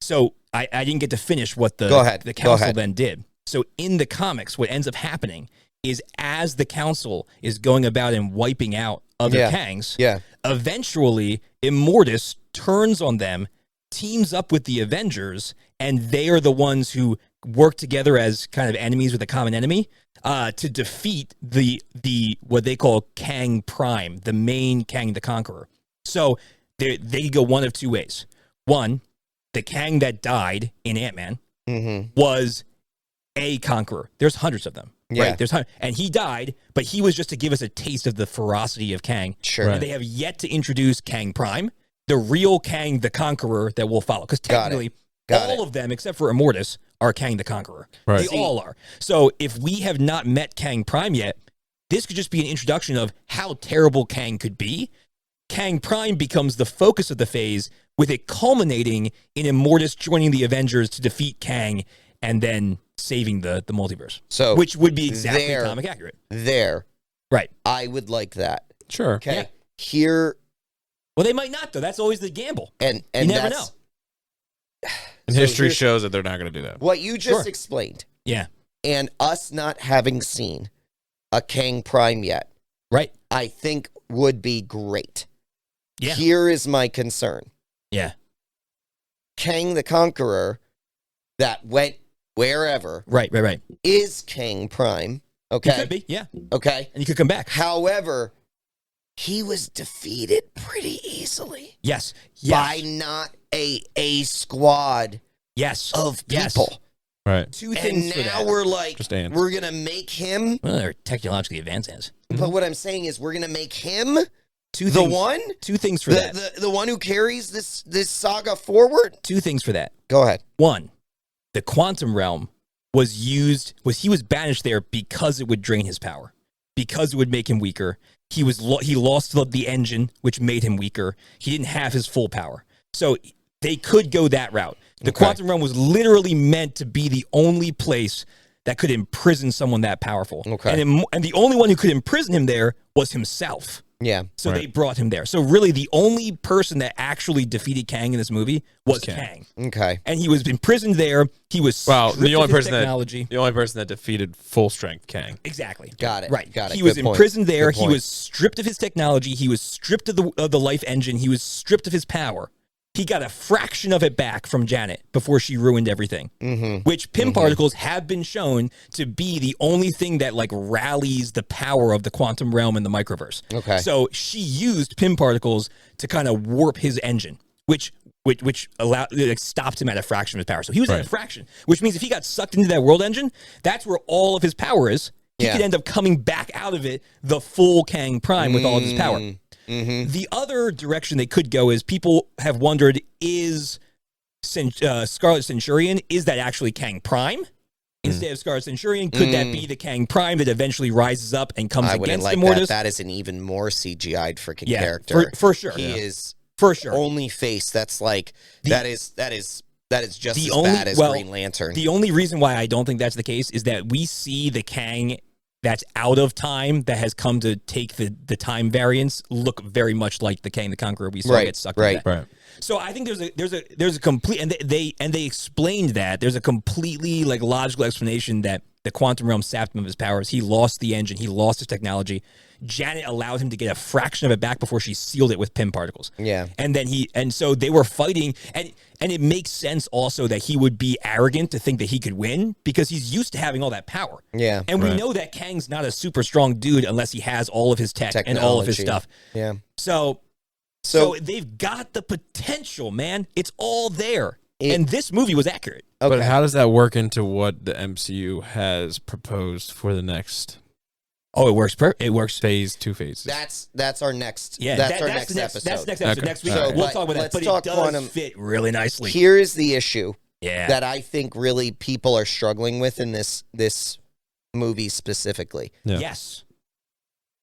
so I didn't get to finish what the Go council ahead. then did. So in the comics, what ends up happening is as the council is going about and wiping out other Kangs, eventually Immortus turns on them, teams up with the Avengers, and they are the ones who work together as kind of enemies with a common enemy to defeat the what they call Kang Prime, the main Kang the Conqueror. So they go one of two ways. One, the Kang that died in Ant-Man was a conqueror. There's hundreds of them. Yeah. Right? And he died, but he was just to give us a taste of the ferocity of Kang. Sure. And they have yet to introduce Kang Prime, the real Kang the Conqueror that will follow. Because technically, all of them, except for Immortus, are Kang the Conqueror. Right. They all are. So if we have not met Kang Prime yet, this could just be an introduction of how terrible Kang could be. Kang Prime becomes the focus of the phase, with it culminating in Immortus joining the Avengers to defeat Kang and then saving the multiverse. So, which would be exactly comic accurate. Right. I would like that. Sure. Okay. Yeah. Here. Well, they might not, though. That's always the gamble. And you never know. And history shows that they're not going to do that. What you just explained. Yeah. And us not having seen a Kang Prime yet. Right. I think would be great. Yeah. Here is my concern. Yeah. Kang the Conqueror that went wherever. Right. Is Kang Prime. Okay. He could be, yeah. Okay. And he could come back. However, he was defeated pretty easily. Yes. By not a squad of people. Right. Two things and now we're like, we're going to make him. Well, they're technologically advanced as. But what I'm saying is we're going to make him Two things for that. The one who carries this saga forward? Two things for that. Go ahead. One, the Quantum Realm he was banished there because it would drain his power, because it would make him weaker. He lost the engine, which made him weaker. He didn't have his full power. So they could go that route. The Quantum Realm was literally meant to be the only place that could imprison someone that powerful. Okay. And the only one who could imprison him there was himself. Yeah. So they brought him there. So really the only person that actually defeated Kang in this movie was Kang. Okay. And he was imprisoned there. He was the only person that defeated full strength Kang. Exactly. Got it. Right. Got it. He was imprisoned there. He was stripped of his technology. He was stripped of the life engine. He was stripped of his power. He got a fraction of it back from Janet before she ruined everything, which Pym particles have been shown to be the only thing that like rallies the power of the quantum realm and the microverse. Okay. So she used Pym particles to kind of warp his engine, which stopped him at a fraction of his power. So he was at a fraction, which means if he got sucked into that world engine, that's where all of his power is. He could end up coming back out of it the full Kang Prime with all of his power. The other direction they could go is people have wondered, is Scarlet Centurion, is that actually Kang Prime? Instead of Scarlet Centurion, could that be the Kang Prime that eventually rises up and comes against Immortus? That is an even more CGI'd freaking character. For sure. He is for sure only face that's like that is just as bad as Green Lantern. The only reason why I don't think that's the case is that we see the Kang that's out of time, that has come to take the time variance, look very much like the Kang the Conqueror we saw get sucked into that. Right. So I think there's a complete, and they explained that there's a completely like logical explanation that the quantum realm sapped him of his powers. He lost the engine. He lost his technology. Janet allowed him to get a fraction of it back before she sealed it with Pym particles. Yeah. And so they were fighting, and it makes sense also that he would be arrogant to think that he could win because he's used to having all that power. Yeah. And we know that Kang's not a super strong dude unless he has all of his tech and all of his stuff. Yeah. So they've got the potential, man. It's all there. And this movie was accurate. Okay. But how does that work into what the MCU has proposed for the next? Oh, it works. It works. Phase 2 phases. That's our next. Yeah, that's our next episode. That's next episode. Okay. Next week So, we'll talk about that. But it does fit really nicely. Here is the issue. Yeah. That I think really people are struggling with in this movie specifically. Yeah. Yes.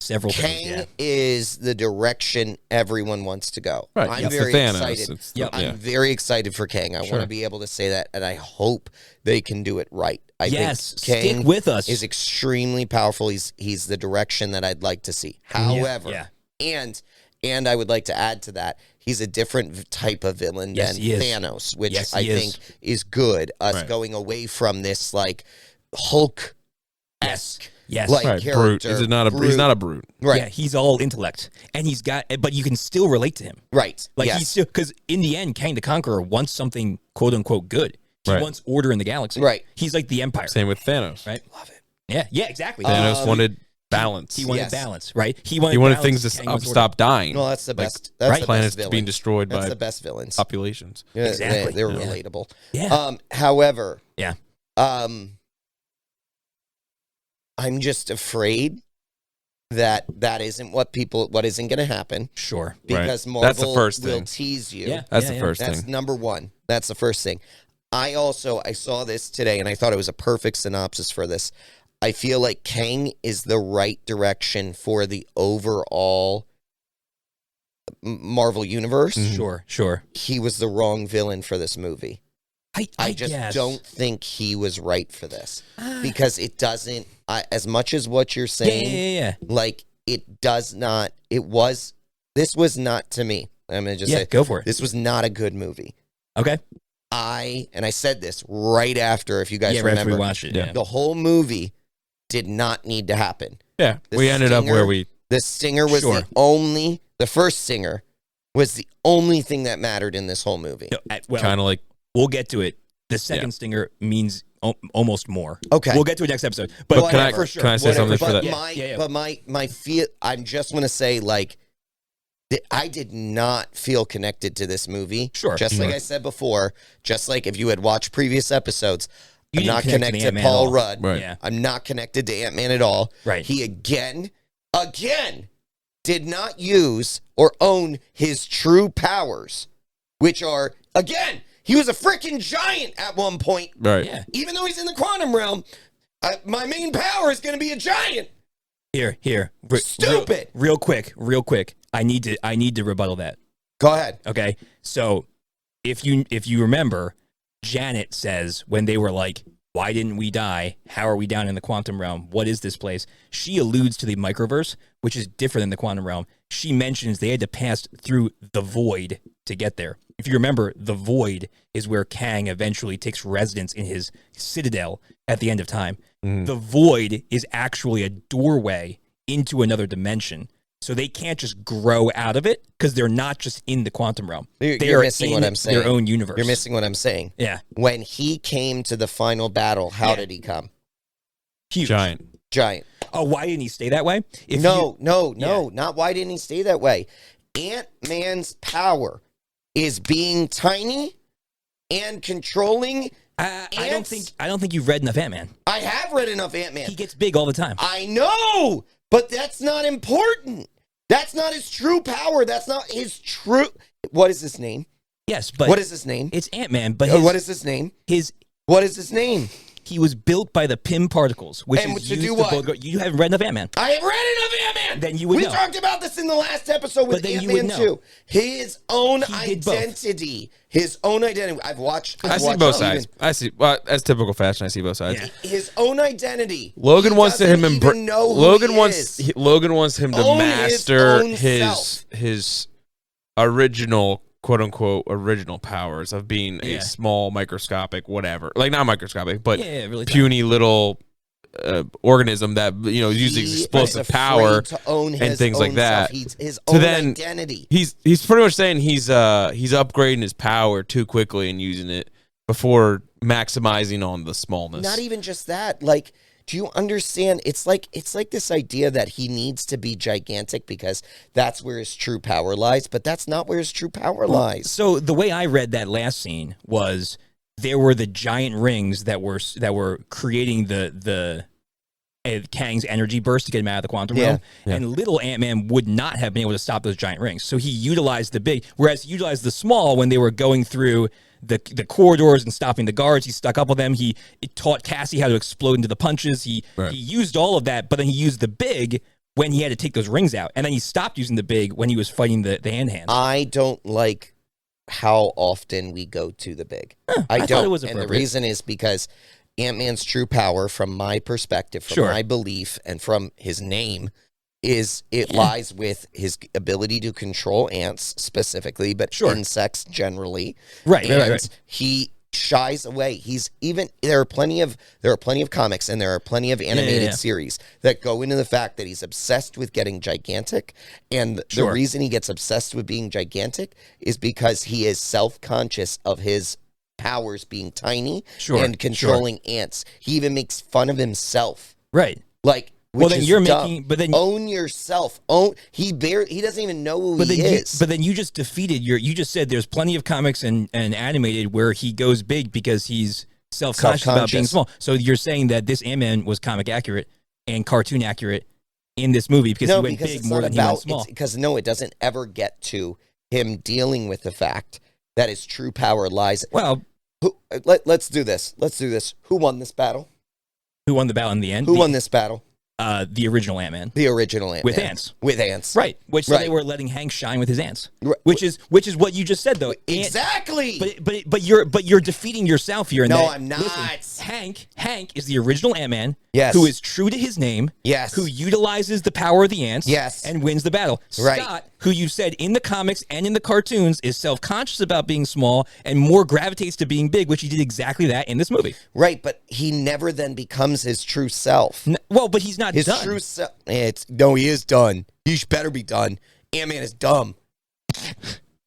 Several Kang things. is the direction everyone wants to go. Right. I'm very excited. I'm very excited for Kang. I want to be able to say that, and I hope they can do it right. I think Kang stick with us. Is extremely powerful. He's the direction that I'd like to see. However, and I would like to add to that, he's a different type of villain Yes, than he is. Thanos, which Yes, I he is. think is good. Us Right. going away from this like Hulk esque Yes. like Right, character. brute. He's not a brute. Right. Yeah, he's all intellect, and he's got, but you can still relate to him. Right. Like yes. he's still, because in the end, Kang the Conqueror wants something quote unquote good. He Right. wants order in the galaxy. Right. He's like the Empire. Same with Thanos. Right. Love it. Yeah. Yeah. Exactly. Thanos wanted balance. He wanted Yes. balance. Right. He He wanted balance, things to Kang wants order. stop dying. Well, that's the Like, best. That's right. the planets best villain. being destroyed That's by the best villains. populations. Yeah, Exactly. They're Yeah. relatable. Yeah. However, Yeah. I'm just afraid that isn't what isn't going to happen Sure. because Right. Marvel That's the first will thing. tease you. Yeah. That's yeah, the yeah. first That's thing. number one. That's the first thing. I saw this today and I thought it was a perfect synopsis for this. I feel like Kang is the right direction for the overall Marvel universe. Mhm. Sure. Sure. He was the wrong villain for this movie. I just guess. don't think he was right for this because it doesn't. As much as what you're saying, Yeah. like this was not to me. I'm gonna just Yeah. say Go for it. this was not a good movie. Okay. I said this right after, if you guys Yeah. Right after we remember, watched it. Yeah. Yeah. the whole movie did not need to happen. Yeah, The we ended up stinger- where we. The stinger was Sure. the first stinger was the only thing that mattered in this whole movie. No, well, Kind of like we'll get to it. The second stinger means almost more. Okay. We'll get to it next episode. But But can I- whatever, for sure. can I say Whatever. something for but that? But my feel, I just want to say, like, that I did not feel connected to this movie. Sure. Just like I said before, just like if you had watched previous episodes, You I'm didn't not connect to connected to Ant-Man at Paul all. Rudd. Right. Yeah. I'm not connected to Ant-Man at all. Right. He again did not use or own his true powers, which are, again, he was a freaking giant at one point. right. Yeah. Even though he's in the quantum realm, my main power is going to be a giant. Here. Stupid. Real quick. I need to rebuttal that. Go ahead. Okay. So if you remember, Janet says when they were like, why didn't we die? How are we down in the quantum realm? What is this place? She alludes to the microverse, which is different than the quantum realm. She mentions they had to pass through the void to get there. If you remember, the void is where Kang eventually takes residence in his citadel at the end of time. Mhm. The void is actually a doorway into another dimension. So they can't just grow out of it because they're not just in the quantum realm. You're They are missing in what I'm saying. their own universe. You're missing what I'm saying. Yeah. When he came to the final battle, how Yeah. did he come? Huge. Giant. Giant. Oh, why didn't he stay that way? No, not why didn't he stay that way? Ant-Man's power is being tiny and controlling. I don't Ants? think you've read enough Ant-Man. I have read enough Ant-Man. He gets big all the time. I know, but that's not important. That's not his true power. That's not his true. What is his name? Yes, but What is his name? it's Ant-Man, but What is his name? his What is his name? he was built by the Pym particles, which And is to used do to what? you haven't read enough Ant-Man. I have read enough Ant-Man. Then you would We know. talked about this in the last episode with But then you would Ant-Man know. 2. His own He did both. identity. His own identity. I've watched. I see both sides. I see. Well, as typical fashion, I see both sides. Yeah. His own identity. Logan He wants to doesn't him even know who Logan he wants is. Logan wants him to Own his master own self. his original quote unquote original powers of being Yeah. a small microscopic whatever, like not microscopic, but Yeah, really puny little organism that uses He is explosive afraid power to own and his things like own that. self. He's his So own then identity. He's pretty much saying he's upgrading his power too quickly and using it before maximizing on the smallness. Not even just that. Like, do you understand? It's like this idea that he needs to be gigantic because that's where his true power lies, but that's not where his true power lies. So the way I read that last scene was there were the giant rings that were creating the Kang's energy burst to get him out of the quantum realm, Yeah. and little Ant-Man would not have been able to stop those giant rings. So he utilized the big, whereas he utilized the small when they were going through the corridors and stopping the guards. He stuck up with them. He taught Cassie how to explode into the punches. He used all of that, but then he used the big when he had to take those rings out, and then he stopped using the big when he was fighting the hand. I don't like how often we go to the big. I thought don't. it was And the appropriate. reason is because Ant-Man's true power, from my perspective, from Sure. my belief, and from his name, lies with his ability to control ants specifically, but insects generally. Right. He shies away. There are plenty of comics and there are plenty of animated series that go into the fact that he's obsessed with getting gigantic, and the reason he gets obsessed with being gigantic is because he is self-conscious of his powers being tiny and controlling ants. He even makes fun of himself. Right. Like, well, then you're dumb. making, but then own yourself. He doesn't even know who he is. But then you just defeated you just said there's plenty of comics and animated where he goes big because he's self-conscious about being small. So you're saying that this Ant-Man was comic accurate and cartoon accurate in this movie because he went big more than he went small. Because it doesn't ever get to him dealing with the fact that his true power lies. Well, let's do this. Who won this battle? Who won the battle in the end? Who won this battle? The original Ant-Man. The original Ant-Man. With ants. Right. Which they were letting Hank shine with his ants. Right. Which is what you just said though. Exactly. But you're defeating yourself here. No, I'm not. Listen, Hank is the original Ant-Man. Yes. Who is true to his name. Yes. Who utilizes the power of the ants. Yes. And wins the battle. Right. Scott, who you said in the comics and in the cartoons is self-conscious about being small and more gravitates to being big, which he did exactly that in this movie. Right, but he never then becomes his true self. But he's not his done. True self. He is done. He better be done. Ant-Man is dumb.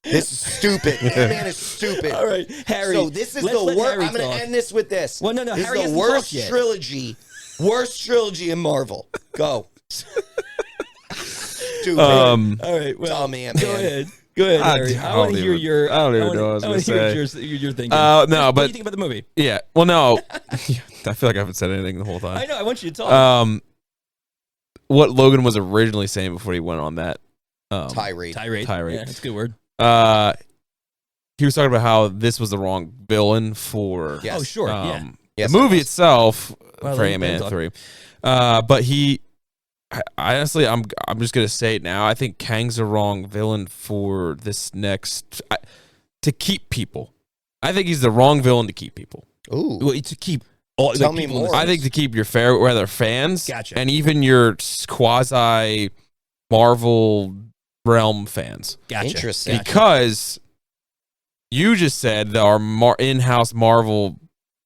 This is stupid. Ant-Man is stupid. All right, Harry. So this is the worst. I'm going to end this with this. Well, no, this Harry is the worst trilogy. Worst trilogy in Marvel. Go. Stupid. All right. Well, dumb Ant-Man. Go ahead, Harry. I want to hear your. I don't even know what I was going to say. Your thinking. No, what do but you think about the movie? Yeah. Well, no. I feel like I haven't said anything the whole time. I know. I want you to talk. What Logan was originally saying before he went on that tirade. Yeah, that's a good word. He was talking about how this was the wrong villain for. Yes. Oh, sure. The movie itself for Ant-Man 3. But honestly, I'm just gonna say it now. I think Kang's the wrong villain for this next to keep people. I think he's the wrong villain to keep people. Ooh, well, to keep all. Tell me more. I think to keep your fair weather fans, gotcha, and even your quasi Marvel realm fans. Gotcha. Interesting. Because you just said that our in-house Marvel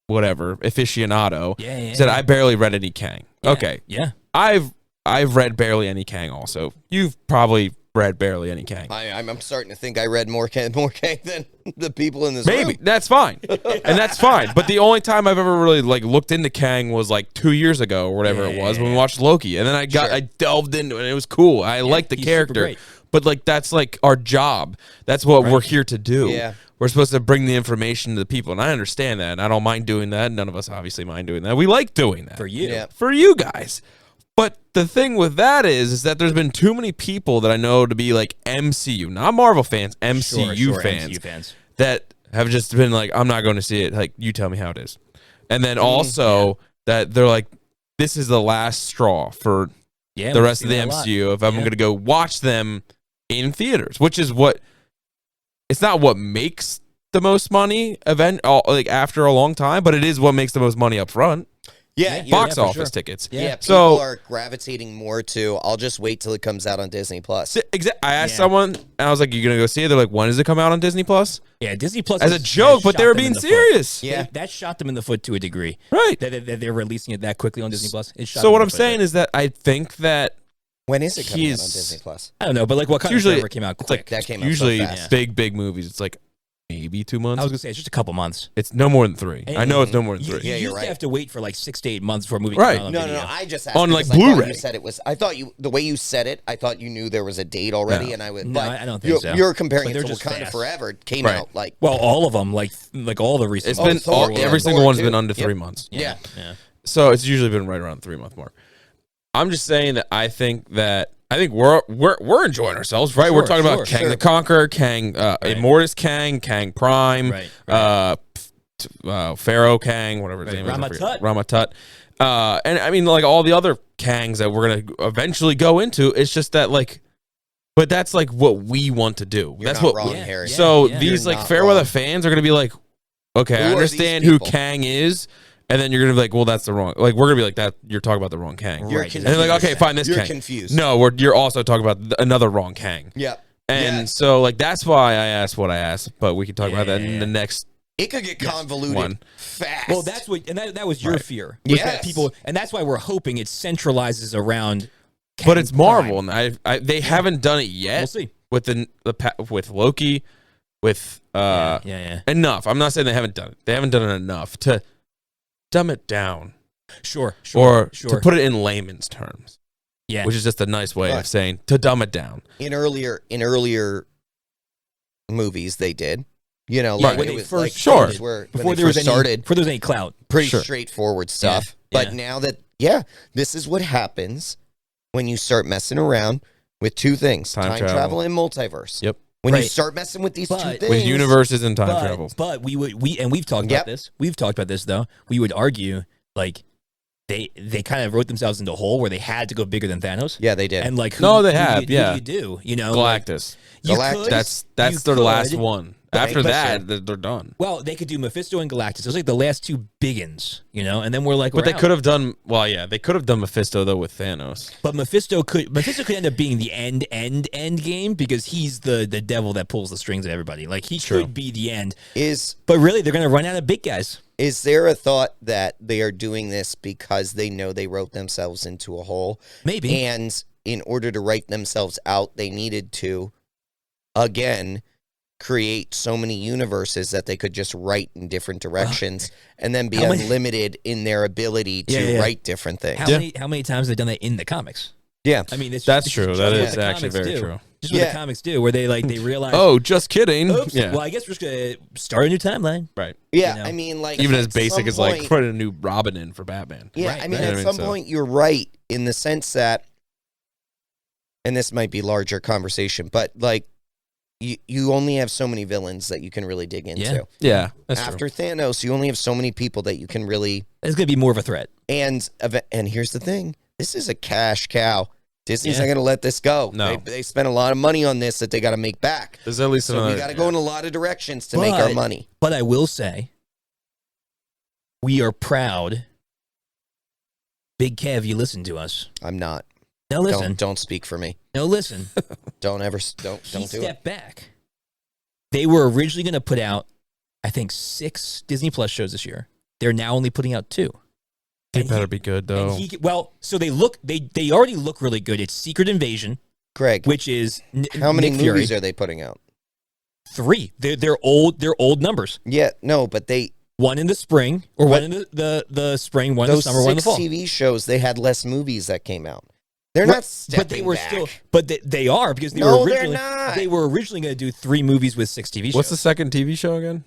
whatever aficionado said I barely read any Kang. Yeah. Okay. Yeah. I've read barely any Kang also. You've probably read barely any Kang. I'm starting to think I read more Kang than the people in this room. Maybe. That's fine. And that's fine. But the only time I've ever really looked into Kang was 2 years ago or whatever it was when we watched Loki. And then I delved into it and it was cool. I liked the character. But that's our job. That's what we're here to do. Yeah. We're supposed to bring the information to the people. And I understand that. And I don't mind doing that. None of us obviously mind doing that. We like doing that. For you. Yeah. For you guys. But the thing with that is that there's been too many people that I know to be MCU, not Marvel fans, MCU fans that have just been I'm not going to see it. You tell me how it is. And then also that they're this is the last straw for the rest of the MCU if I'm going to go watch them in theaters, which is it's not what makes the most money after a long time, but it is what makes the most money up front. Yeah, box office tickets. Yeah, people are gravitating more to. I'll just wait till it comes out on Disney Plus. Exactly. I asked someone, and I was like, "You gonna go see it?" They're like, "When does it come out on Disney Plus?" Yeah, Disney Plus as a joke, but they were being serious. Yeah, that shot them in the foot to a degree. Right. That they're releasing it that quickly on Disney Plus. So what I'm saying is that I think that when is it coming out on Disney Plus? I don't know, but what kind of ever came out quick? That came out usually so fast. big movies. It's maybe 2 months. I was gonna say it's just a couple months. It's no more than 3. I know it's no more than 3. You you're right. have to wait for 6 to 8 months for a movie. Right. To come out on No. video. I just asked on I Blu-ray. you said it was. I thought the way you said it. I thought you knew there was a date already, and I would. No, but I don't think so. You're comparing But it they're to just Wakanda fast. Forever. It came Right. out well, all of them, like all the recent. It's been Thor, every single Thor one's too. been under 3 months. Yeah. So it's usually been right around the 3-month mark. I'm just saying that I think we're enjoying ourselves, right? We're talking about Kang the Conqueror, Kang Immortus Kang, Kang Prime, Pharaoh Kang, whatever his name is. Ramatut. And I mean all the other Kangs that we're gonna eventually go into. It's just that but that's what we want to do. You're that's not what wrong, Harry. So these Fairweather fans are gonna be okay, I understand who people? Kang is. And then you're gonna be like, well, that's the wrong. Like we're gonna be like that. You're talking about the wrong Kang. You're Right. And they're like, okay, fine, this You're Kang. confused. No, you're also talking about another wrong Kang. Yeah. And so like that's why I asked what I asked. But we can talk about that in the next. It could get convoluted one. fast. Well, that's what, and that was your fear. Was that people, and that's why we're hoping it centralizes around. But it's Marvel, and they haven't done it yet. We'll see with with Loki, with enough. I'm not saying they haven't done it. They haven't done it enough to dumb it down. Sure. To put it in layman's terms. Yeah, which is just a nice way of saying to dumb it down. In earlier movies, they did. You know, like when they was first before there was any clout, pretty straightforward stuff. But now that this is what happens when you start messing around with two things: time travel and multiverse. Yep. When you start messing with these two things, with universes and time travel. But we've talked about this. We've talked about this though. We would argue like they kind of wrote themselves into a hole where they had to go bigger than Thanos. Yeah, they did. And like they have. Who do you do? You know, Galactus. That's their last one. After that, they're done. Well, they could do Mephisto and Galactus. It was like the last two biggins, you know, and then we're like, but they could have done. Well, yeah, they could have done Mephisto though with Thanos. But Mephisto could end up being the end game because he's the devil that pulls the strings of everybody. Like he could be the end. But really, they're going to run out of big guys. Is there a thought that they are doing this because they know they wrote themselves into a hole? Maybe. And in order to write themselves out, they needed to, again, create so many universes that they could just write in different directions and then be unlimited in their ability to write different things. How many times have they done that in the comics? Yeah. I mean, that's true. That is actually very true. Just what the comics do, where they realize, oh, just kidding. Oops. Yeah. Well, I guess we're just gonna start a new timeline. Right. Yeah. You know? I mean, like even as basic as like putting a new Robin in for Batman. Yeah. Right. I mean, at some point you're right in the sense that, and this might be larger conversation, but like you only have so many villains that you can really dig into. Yeah. That's After true. Thanos, you only have so many people that you can really. It's gonna be more of a threat. And here's the thing: this is a cash cow. Disney's not going to let this go. No. They spent a lot of money on this that they got to make back. There's at least we got to go in a lot of directions to make our money. But I will say, we are proud. Big Kev, you listen to us. I'm not. No, listen. Don't speak for me. No, listen. don't do it. Step back. They were originally going to put out, I think, 6 Disney Plus shows this year. They're now only putting out 2. They better be good though. So they already look really good. It's Secret Invasion, Greg, which is how many Nick movies Fury. are they putting out? 3. They're old numbers. Yeah, no, but one in the spring, or one in the spring, one in the summer, one in the fall. Those 6 TV shows, they had less movies that came out. They're not stepping but they were back. still. But they are because they were originally going to do 3 movies with 6 TV shows. What's the second TV show again?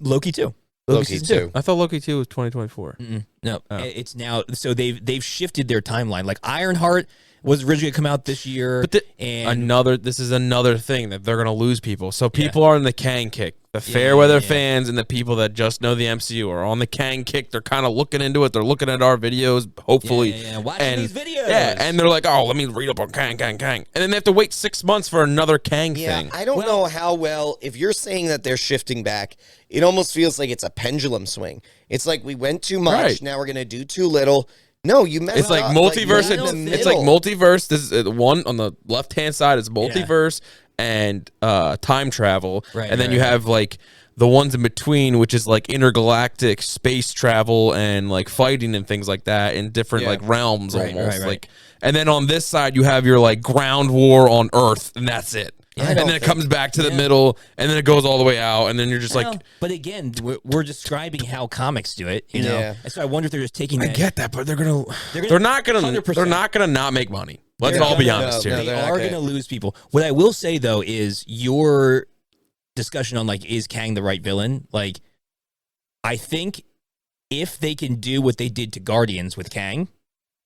Loki 2. Loki 2. I thought Loki 2 was 2024. No, it's now. So they've shifted their timeline. Like Ironheart was originally going to come out this year. But this is another thing that they're going to lose people. So people are in the Kang kick. The Fairweather fans and the people that just know the MCU are on the Kang kick. They're kind of looking into it. They're looking at our videos, hopefully. Watching these videos. Yeah, and they're like, oh, let me read up on Kang. And then they have to wait 6 months for another Kang thing. I don't know how well, if you're saying that they're shifting back, it almost feels like it's a pendulum swing. It's like we went too much, now we're going to do too little. No, you messed It's like up. multiverse. It's like multiverse. This is one on the left-hand side is multiverse and time travel. Right, and then you have like the ones in between, which is like intergalactic space travel and like fighting and things like that in different like realms almost. Like, and then on this side you have your like ground war on Earth, and that's it. And then it comes back to the middle, and then it goes all the way out, and then you're just like. But again, we're describing how comics do it, you know. And so I wonder if they're just taking. I get that, but they're not gonna not make money. Let's all be honest here. They are gonna lose people. What I will say though is your discussion on like is Kang the right villain? Like, I think if they can do what they did to Guardians with Kang.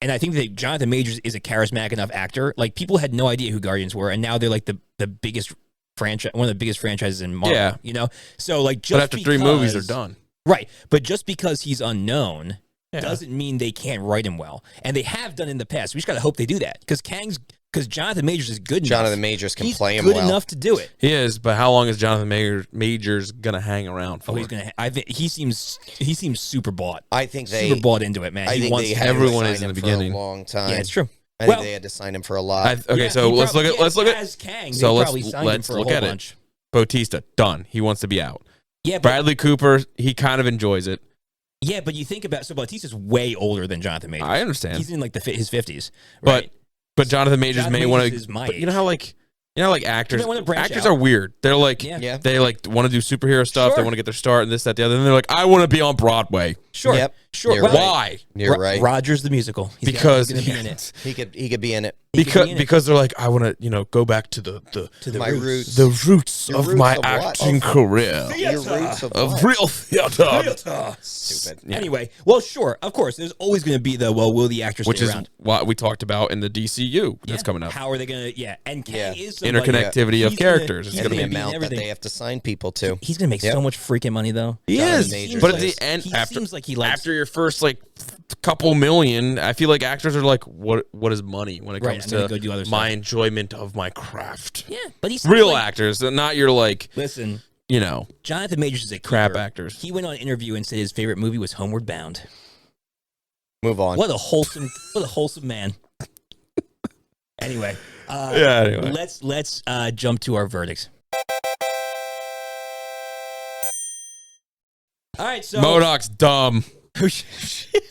And I think that Jonathan Majors is a charismatic enough actor. Like people had no idea who Guardians were, and now they're like the biggest franchise, one of the biggest franchises in Marvel. Yeah, you know. So like, just but after 3 movies, they're done. Right, but just because he's unknown doesn't mean they can't write him well, and they have done in the past. We just gotta hope they do that because Kang's because Jonathan Majors is good enough. Jonathan Majors can He's play him good well. enough to do it. He is, but how long is Jonathan Majors gonna hang around for? Oh, he's gonna. I think he seems super bought. I think Super bought into it, man. I He think wants they to had do to everyone sign is in him the for beginning. a long time. Yeah, it's true. I Well, think they had to sign him for a lot. Okay, Yeah, so he let's probably- look at as Kang. so they probably let's signed him for a look whole at it. bunch. Bautista done. He wants to be out. Yeah, but, Bradley Cooper, he kind of enjoys it. yeah, but you think about Bautista's way older than Jonathan Majors. I understand, He's in like his 50s, but right? but Jonathan Majors Jonathan may Majors want is my to. You know age. how like actors They wanna branch actors out. are weird. They're like Yeah. they like want to do superhero stuff. They Sure. want to get their start and this, that, the other. And they're like, I want to be on Broadway. Sure, Yep. sure. You're Well, right. Why? You're right. Rogers the musical. Because he's gonna be in it. He could be in it. He could be in it. Because they're like, I want to go back to the My roots. the roots Your of roots my of what? acting career Your roots of of what? real theater. Stupid. Yeah. Anyway, well, sure, of course. There's always going to be will the actor Which stay is around? what we talked about in the DCU that's Yeah. coming up. How are they going to? Yeah, and Kang Yeah. is somebody- Interconnectivity of he's gonna- characters. he's It's And gonna the be be in amount that everything. they have to sign people to. He's going to make Yep. so much freaking money, though. He Jonathan is, Majors but at is. the end, He after seems like he likes after your first like couple million, I feel like actors are like, what is money when it Right, comes I'm gonna to go do other my stuff. enjoyment of my craft. Yeah, but he's Real like, actors, not your like Listen, Jonathan Majors is a crap keeper. actors. He went on an interview and said his favorite movie was Homeward Bound. Move on. What a wholesome man. Anyway, Anyway. let's jump to our verdicts. All right, so M.O.D.O.K's dumb.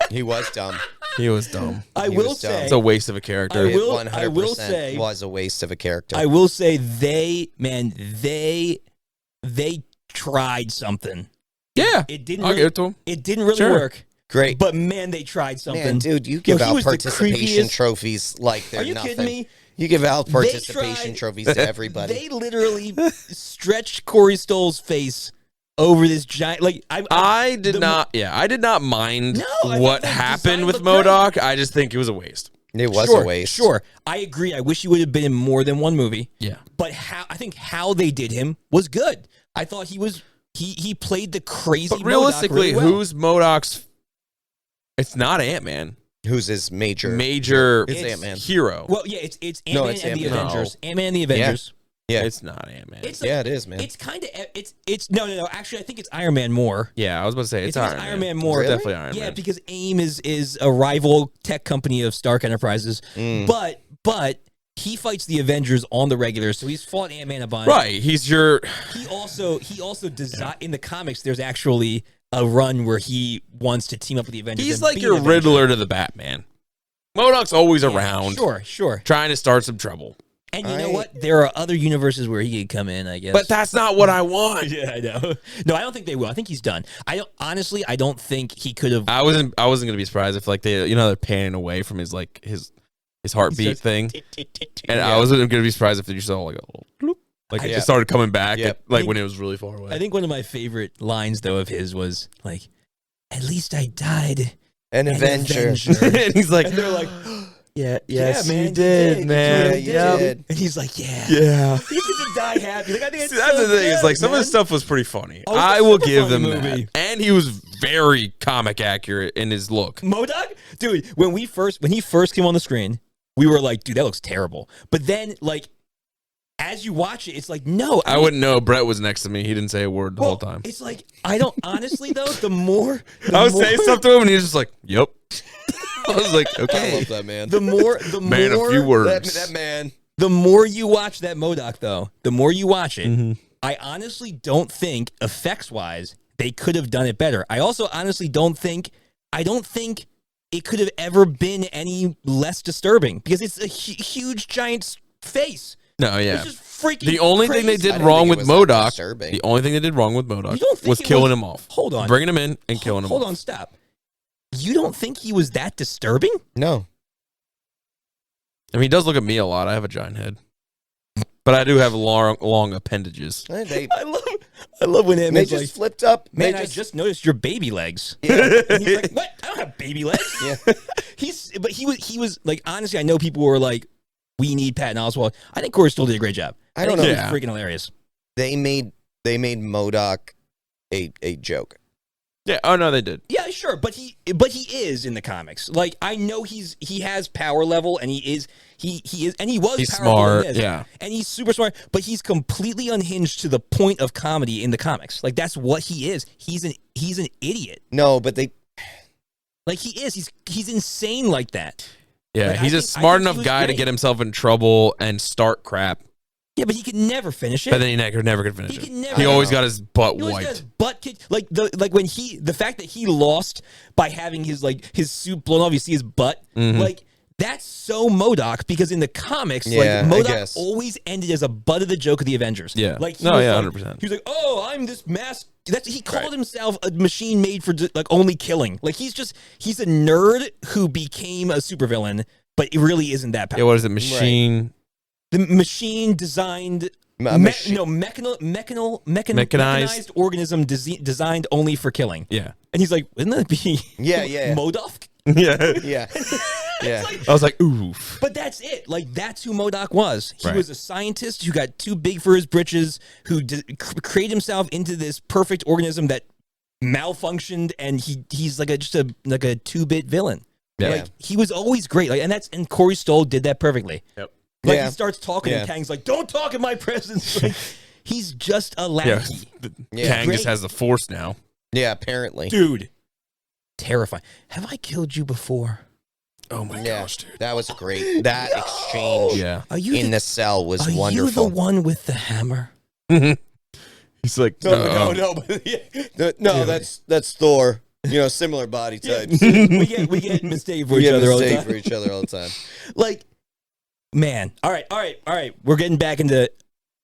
He was dumb. He was dumb. I He will was dumb. say, It's a waste of a character. I will- 100% say- was a waste of a character. I will say they tried something. Yeah, It didn't. I'll Really, give it to him. it didn't really Sure. work. Great. But man, they tried something. Man, dude, you give he out was the participation creepiest- trophies like they're Are you nothing. kidding me? You give out They participation tried- trophies to everybody. They literally stretched Corey Stoll's face over this giant. Like I did the- not. Yeah, I did not mind No, I think what the happened design with looked M.O.D.O.K. I just think it was a waste. It was sure, a waste. Sure, I agree. I wish he would have been in more than one movie. Yeah. But I think how they did him was good. I thought he was he played the crazy. But realistically, MODOK really well. who's M.O.D.O.K's? It's not Ant-Man. Who's his major? Major It's Ant-Man. hero. Well, yeah, it's Ant-Man No, it's and the Ant-Man. Avengers. Ant-Man and the Avengers. Yeah. It's not Ant-Man. It's like, Yeah, it is, man. It's kind of it's no. Actually, I think it's Iron Man more. Yeah, I was about to say it's Iron Man more. Really? Definitely Iron Yeah, Man. because AIM is a rival tech company of Stark Enterprises. Mm. But he fights the Avengers on the regular, so he's fought Ant-Man a bunch. Right, he's your. He also design in the comics. There's actually a run where he wants to team up with the Avengers. He's and like be your an Avenger. Riddler to the Batman. M.O.D.O.K's always Yeah, around, Sure. trying to start some trouble. And you know what? There are other universes where he could come in, I guess. But that's not what I want. yeah, I know. No, I don't think they will. I think he's done. I don't think he could have. I wasn't gonna be surprised if like they're panning away from his like his heartbeat thing, and I wasn't gonna be surprised if you saw like a little bloop, like it Yeah. just started coming back, Yep. like when it was really far away. I think one of my favorite lines though of his was like, "At least I died An an Avenger. and he's like, and they're like, yeah, yes, man, you did. Yeah, You you did. did. And he's like, yeah. yeah. You get to die happy. Like, I think See, that's the thing. It's like some of the the stuff was pretty funny. Oh, it's a I will super give funny them movie. that, and he was very comic accurate in his look. M.O.D.O.K, dude. When he first came on the screen, we were like, dude, that looks terrible. But then, like, as you watch it, it's like, no, I wouldn't know. Brett was next to me. He didn't say a word the whole time. It's like I don't honestly though. The more I was saying stuff to him, and he was just like, "Yep." I was like, I "Okay, love that man. The more man, a few words." That man. The more you watch that M.O.D.O.K, though, the more you watch it, Mm-hmm. I honestly don't think effects-wise they could have done it better. I also honestly don't think it could have ever been any less disturbing because it's a huge giant face. No, yeah. It's just freaking The only thing they crazy. I did didn't wrong think it with was that M.O.D.O.K, disturbing. the only thing they did wrong with You M.O.D.O.K don't think was it killing was- him off. Hold on. Bringing him in and killing him Hold off. on, stop. You don't think he was that disturbing? No. I mean, he does look at me a lot. I have a giant head, but I do have long appendages. They I love when Ant-Man's just like, flipped up. man, They I just noticed your baby legs. Yeah. And he's like, what? I don't have baby legs. Yeah. He was like, honestly, I know people were like, we need Patton Oswalt. I think Corey still did a great job. I don't think know. He was Yeah. freaking hilarious. They made M.O.D.O.K. a joke. Yeah. Oh no, they did. Yeah, sure, but he is in the comics. Like I know he has power level, and he was He's powerful smart. in this, Yeah. and he's super smart. But he's completely unhinged to the point of comedy in the comics. Like that's what he is. He's an idiot. No, but they. Like he is. He's insane like that. Yeah, Like, he's I a think smart he enough was guy to great. get himself in trouble and start crap, Yeah, but he could never finish it. but then he never could finish He it. could never- He I don't always know. got his butt He always got his wiped. butt kicked. Like when the fact that he lost by having his suit blown off, you see his butt. Mhm. Like that's so M.O.D.O.K because in the comics, Yeah, like I M.O.D.O.K guess. always ended as a butt of the joke of the Avengers. Yeah. like he No, was yeah, like- 100%. He was like, "Oh, I'm this mask." He called Right. himself a machine made for like only killing. Like he's a nerd who became a supervillain, but it really isn't that Yeah, powerful. what is it? Machine. The machine designed. Mechanized organism designed only for killing. Yeah. And he's like, wouldn't that be Yeah, yeah. M.O.D.O.K? Yeah. Yeah. Yeah. I was like, oof. But that's it. Like, that's who M.O.D.O.K was. He Right. was a scientist who got too big for his britches, who created himself into this perfect organism that malfunctioned, and he's like just a 2-bit villain. Yeah. Like, he was always great. Like, and Corey Stoll did that perfectly. Yep. Like, Yeah. he starts talking, Yeah. and Kang's like, don't talk in my presence. Like, he's just a Yeah. lackey. Yeah. Kang Great. just has the force now. Yeah, apparently. Dude, terrifying. Have I killed you before? Oh my Yeah, gosh, dude. that was great. That exchange Yeah. Are you in the cell was are wonderful. you the one with the hammer? He's like, No, but no, that's Thor. You know, similar body types. we get mistaken for We each have other all the mistake time. for each other all the time. Like, man. All right. We're getting back into.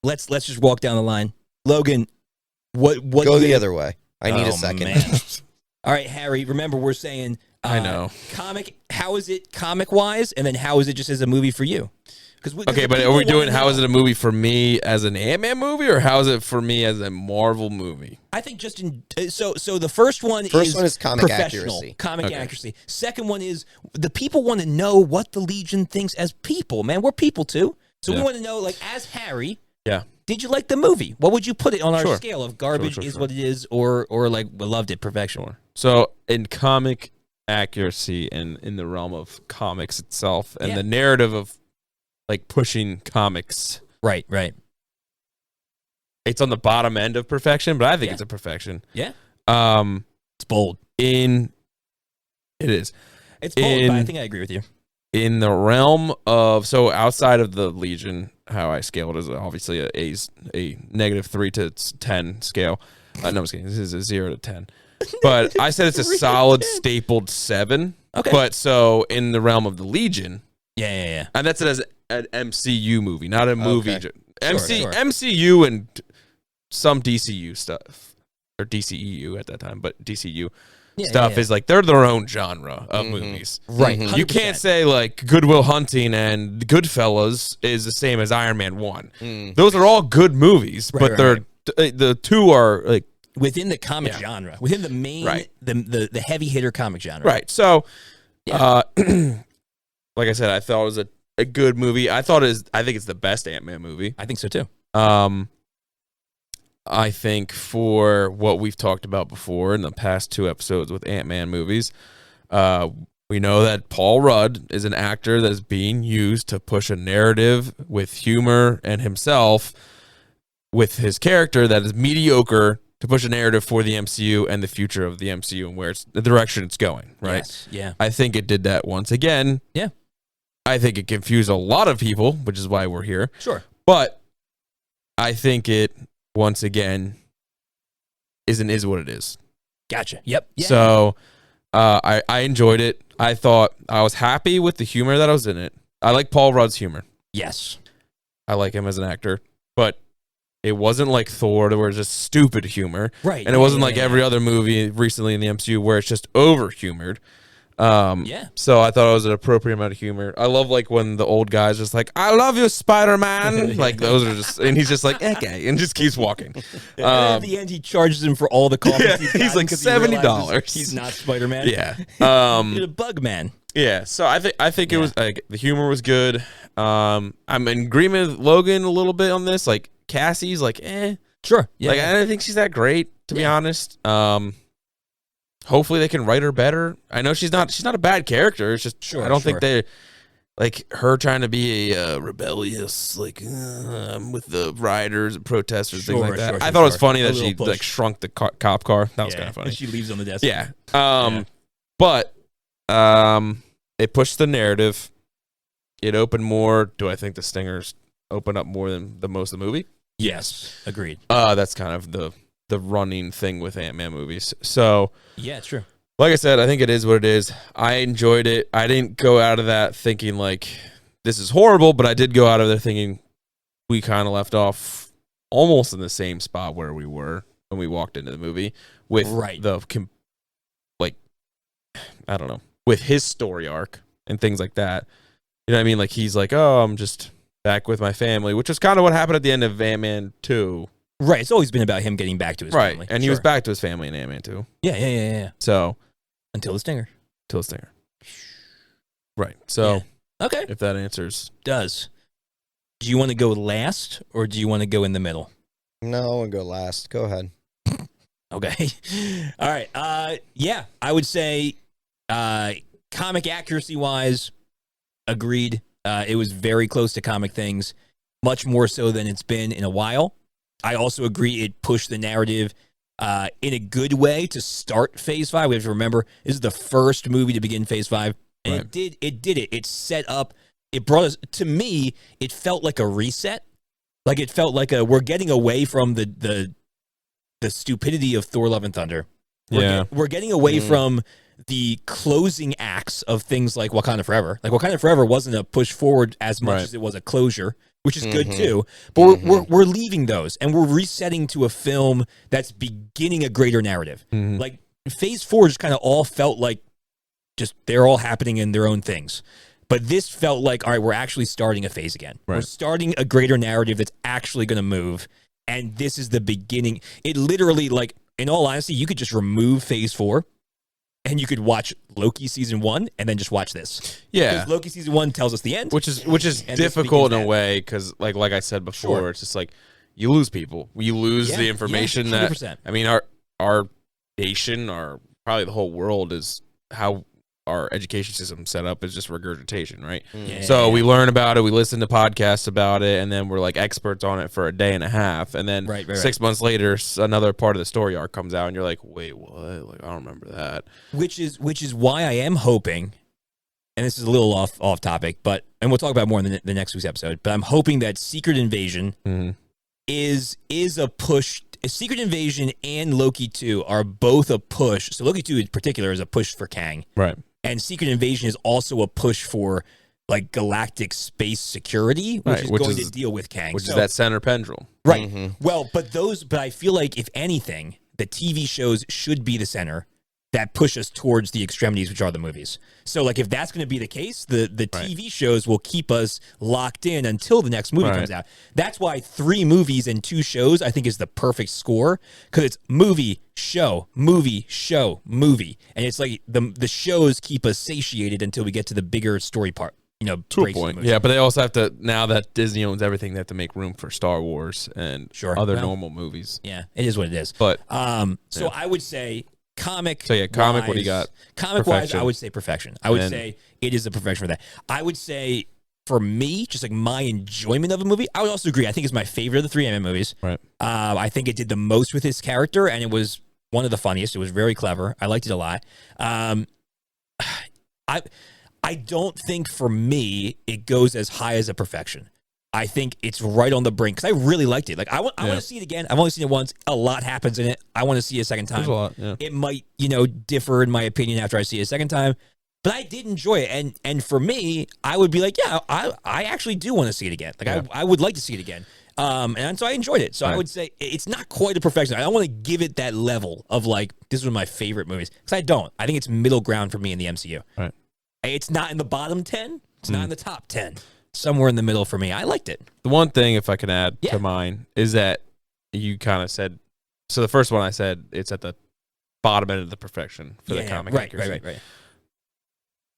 Let's just walk down the line. Logan, what Go the other way. I need Oh, a second. man. All right, Harry. Remember, we're saying. I know. Comic. How is it comic wise, and then how is it just as a movie for you? Okay, but are we doing how is it a movie for me as an Ant-Man movie, or how is it for me as a Marvel movie? I think just in so the first one is comic professional, accuracy. comic Okay. accuracy. Second one is the people want to know what the Legion thinks as people. Man, we're people too, so we Yeah. want to know. Like as Harry, Yeah. did you like the movie? What would you put it on our Sure. scale of garbage Sure. is what it is, or like we loved it, perfection? So in comic accuracy and in the realm of comics itself and Yeah. the narrative of like pushing comics, Right. it's on the bottom end of perfection, but I think Yeah. it's a perfection. Yeah, Um, it's bold. it is It's bold, but I in- think I agree with you. in the realm of so outside of the Legion, how I scale it is obviously a -3 to 10 scale. No, I'm just kidding. This is a 0 to 10. But I said it's a 3 to solid 10. stapled 7. Okay. But so in the realm of the Legion, Yeah. and that's it as an MCU movie, not a movie. Okay. Sure. MCU and some DCU stuff, or DCEU at that time, but DCU Yeah, stuff yeah. is like they're their own genre of Mhm. movies. Right. Mhm. You can't say like Goodwill Hunting and Goodfellas is the same as Iron Man 1. Mm. Those are all good movies, Right, but right, the two are like within the comic Yeah. genre, within the main, Right. the heavy hitter comic genre. right. So, Yeah. like I said, I thought it was a good movie. I think it's the best Ant-Man movie. I think so too. I think for what we've talked about before in the past 2 episodes with Ant-Man movies, we know that Paul Rudd is an actor that is being used to push a narrative with humor and himself with his character that is mediocre to push a narrative for the MCU and the future of the MCU and where it's the direction it's going, right? Yes. Yeah. I think it did that once again. Yeah. I think it confused a lot of people, which is why we're here. Sure. But I think it once again is what it is. Gotcha. Yep. Yeah. So I enjoyed it. I thought I was happy with the humor that was in it. I like Paul Rudd's humor. yes. I like him as an actor, but it wasn't like Thor where it's just stupid humor. Right. And it wasn't like every other movie recently in the MCU where it's just over humored. Yeah. So I thought it was an appropriate amount of humor. I love like when the old guy's just like, "I love you, Spider-Man." Like those are just, and he's just like, "Okay," and just keeps walking. And at the end, he charges him for all the coffee. Yeah, he's like $70. He's not Spider-Man. Yeah. He's a bug man. Yeah. So I think it was like the humor was good. I'm in agreement with Logan a little bit on this. Like Cassie's like, Sure. Yeah. Like I don't think she's that great to be honest. hopefully they can write her better. I know she's not a bad character. It's just I don't think they like her trying to be a rebellious with the rioters and protesters, things like that. I thought it was funny that she like shrunk the cop car. That was kind of funny. And she leaves on the desk. Yeah. But it pushed the narrative. It opened more. Do I think the stingers open up more than the most of the movie? Yes, agreed. That's kind of the running thing with Ant-Man movies. So yeah, it's true. Like I said, I think it is what it is. I enjoyed it. I didn't go out of that thinking like this is horrible, but I did go out of there thinking we kind of left off almost in the same spot where we were when we walked into the movie with I don't know, with his story arc and things like that. You know what I mean? Like he's like, oh, I'm just back with my family, which is kind of what happened at the end of Ant-Man 2. Right. It's always been about him getting back to his family. And he was back to his family in Ant-Man 2. Yeah. So until the stinger. Right. So okay. If that answers. Does. Do you want to go last or do you want to go in the middle? No, I want to go last. Go ahead. Okay. All right. Yeah, I would say comic accuracy wise, agreed. It was very close to comic things, much more so than it's been in a while. I also agree it pushed the narrative in a good way to start Phase 5. We have to remember, this is the first movie to begin Phase 5. And it did it. It set up, it brought us, to me, it felt like a reset. Like it felt like we're getting away from the stupidity of Thor Love and Thunder. We're getting away from the closing acts of things like Wakanda Forever. Like Wakanda Forever wasn't a push forward as much as it was a closure, which is good too. But we're leaving those and we're resetting to a film that's beginning a greater narrative. Like Phase 4 just kind of all felt like just they're all happening in their own things. But this felt like, all right, we're actually starting a phase again. We're starting a greater narrative that's actually going to move. And this is the beginning. It literally, like, in all honesty, you could just remove Phase 4 and you could watch Loki season 1 and then just watch this. Yeah. Because Loki season 1 tells us the end. Which is difficult in a way because, like I said before, it's just like you lose people. You lose the information that, I mean, our nation, probably the whole world is how our education system set up is just regurgitation, right? So we learn about it, we listen to podcasts about it, and then we're like experts on it for a day and a half, and then 6 months later, another part of the story arc comes out, and you're like, wait, what? Like, I don't remember that. Which is why I am hoping, and this is a little off topic, and we'll talk about more in the next week's episode, but I'm hoping that Secret Invasion is a push. Secret Invasion and Loki 2 are both a push. So Loki 2 in particular is a push for Kang. Right. And Secret Invasion is also a push for like galactic space security, which is going to deal with Kang. Which is that center pendulum. Right. Well, but I feel like if anything, the TV shows should be the center that push us towards the extremities, which are the movies. So like if that's going to be the case, the TV shows will keep us locked in until the next movie comes out. That's why 3 movies and 2 shows I think is the perfect score, because it's movie, show, movie, show, movie. And it's like the shows keep us satiated until we get to the bigger story part. You know, to a point. Yeah, but they also have to, now that Disney owns everything, they have to make room for Star Wars and other normal movies. Yeah, it is what it is. But so I would say comic. So comic. What do you got? Comic wise, I would say perfection. I would say it is a perfection for that. I would say for me, just like my enjoyment of a movie, I would also agree. I think it's my favorite of the 3 Ant-Man movies. Right. I think it did the most with his character, and it was one of the funniest. It was very clever. I liked it a lot. I don't think for me it goes as high as a perfection. I think it's right on the brink because I really liked it. Like I want to see it again. I've only seen it once. A lot happens in it. I want to see it a second time. There's a lot. Yeah. It might, differ in my opinion after I see it a second time, but I did enjoy it. And for me, I would be like, yeah, I actually do want to see it again. Like I would like to see it again. And so I enjoyed it. So I would say it's not quite a perfection. I don't want to give it that level of like this is one of my favorite movies because I don't. I think it's middle ground for me in the MCU. Right. It's not in the bottom 10. It's not in the top 10. Somewhere in the middle for me. I liked it. The one thing, if I can add to mine, is that you kind of said, so the first one I said, it's at the bottom end of the perfection for the comic. Right.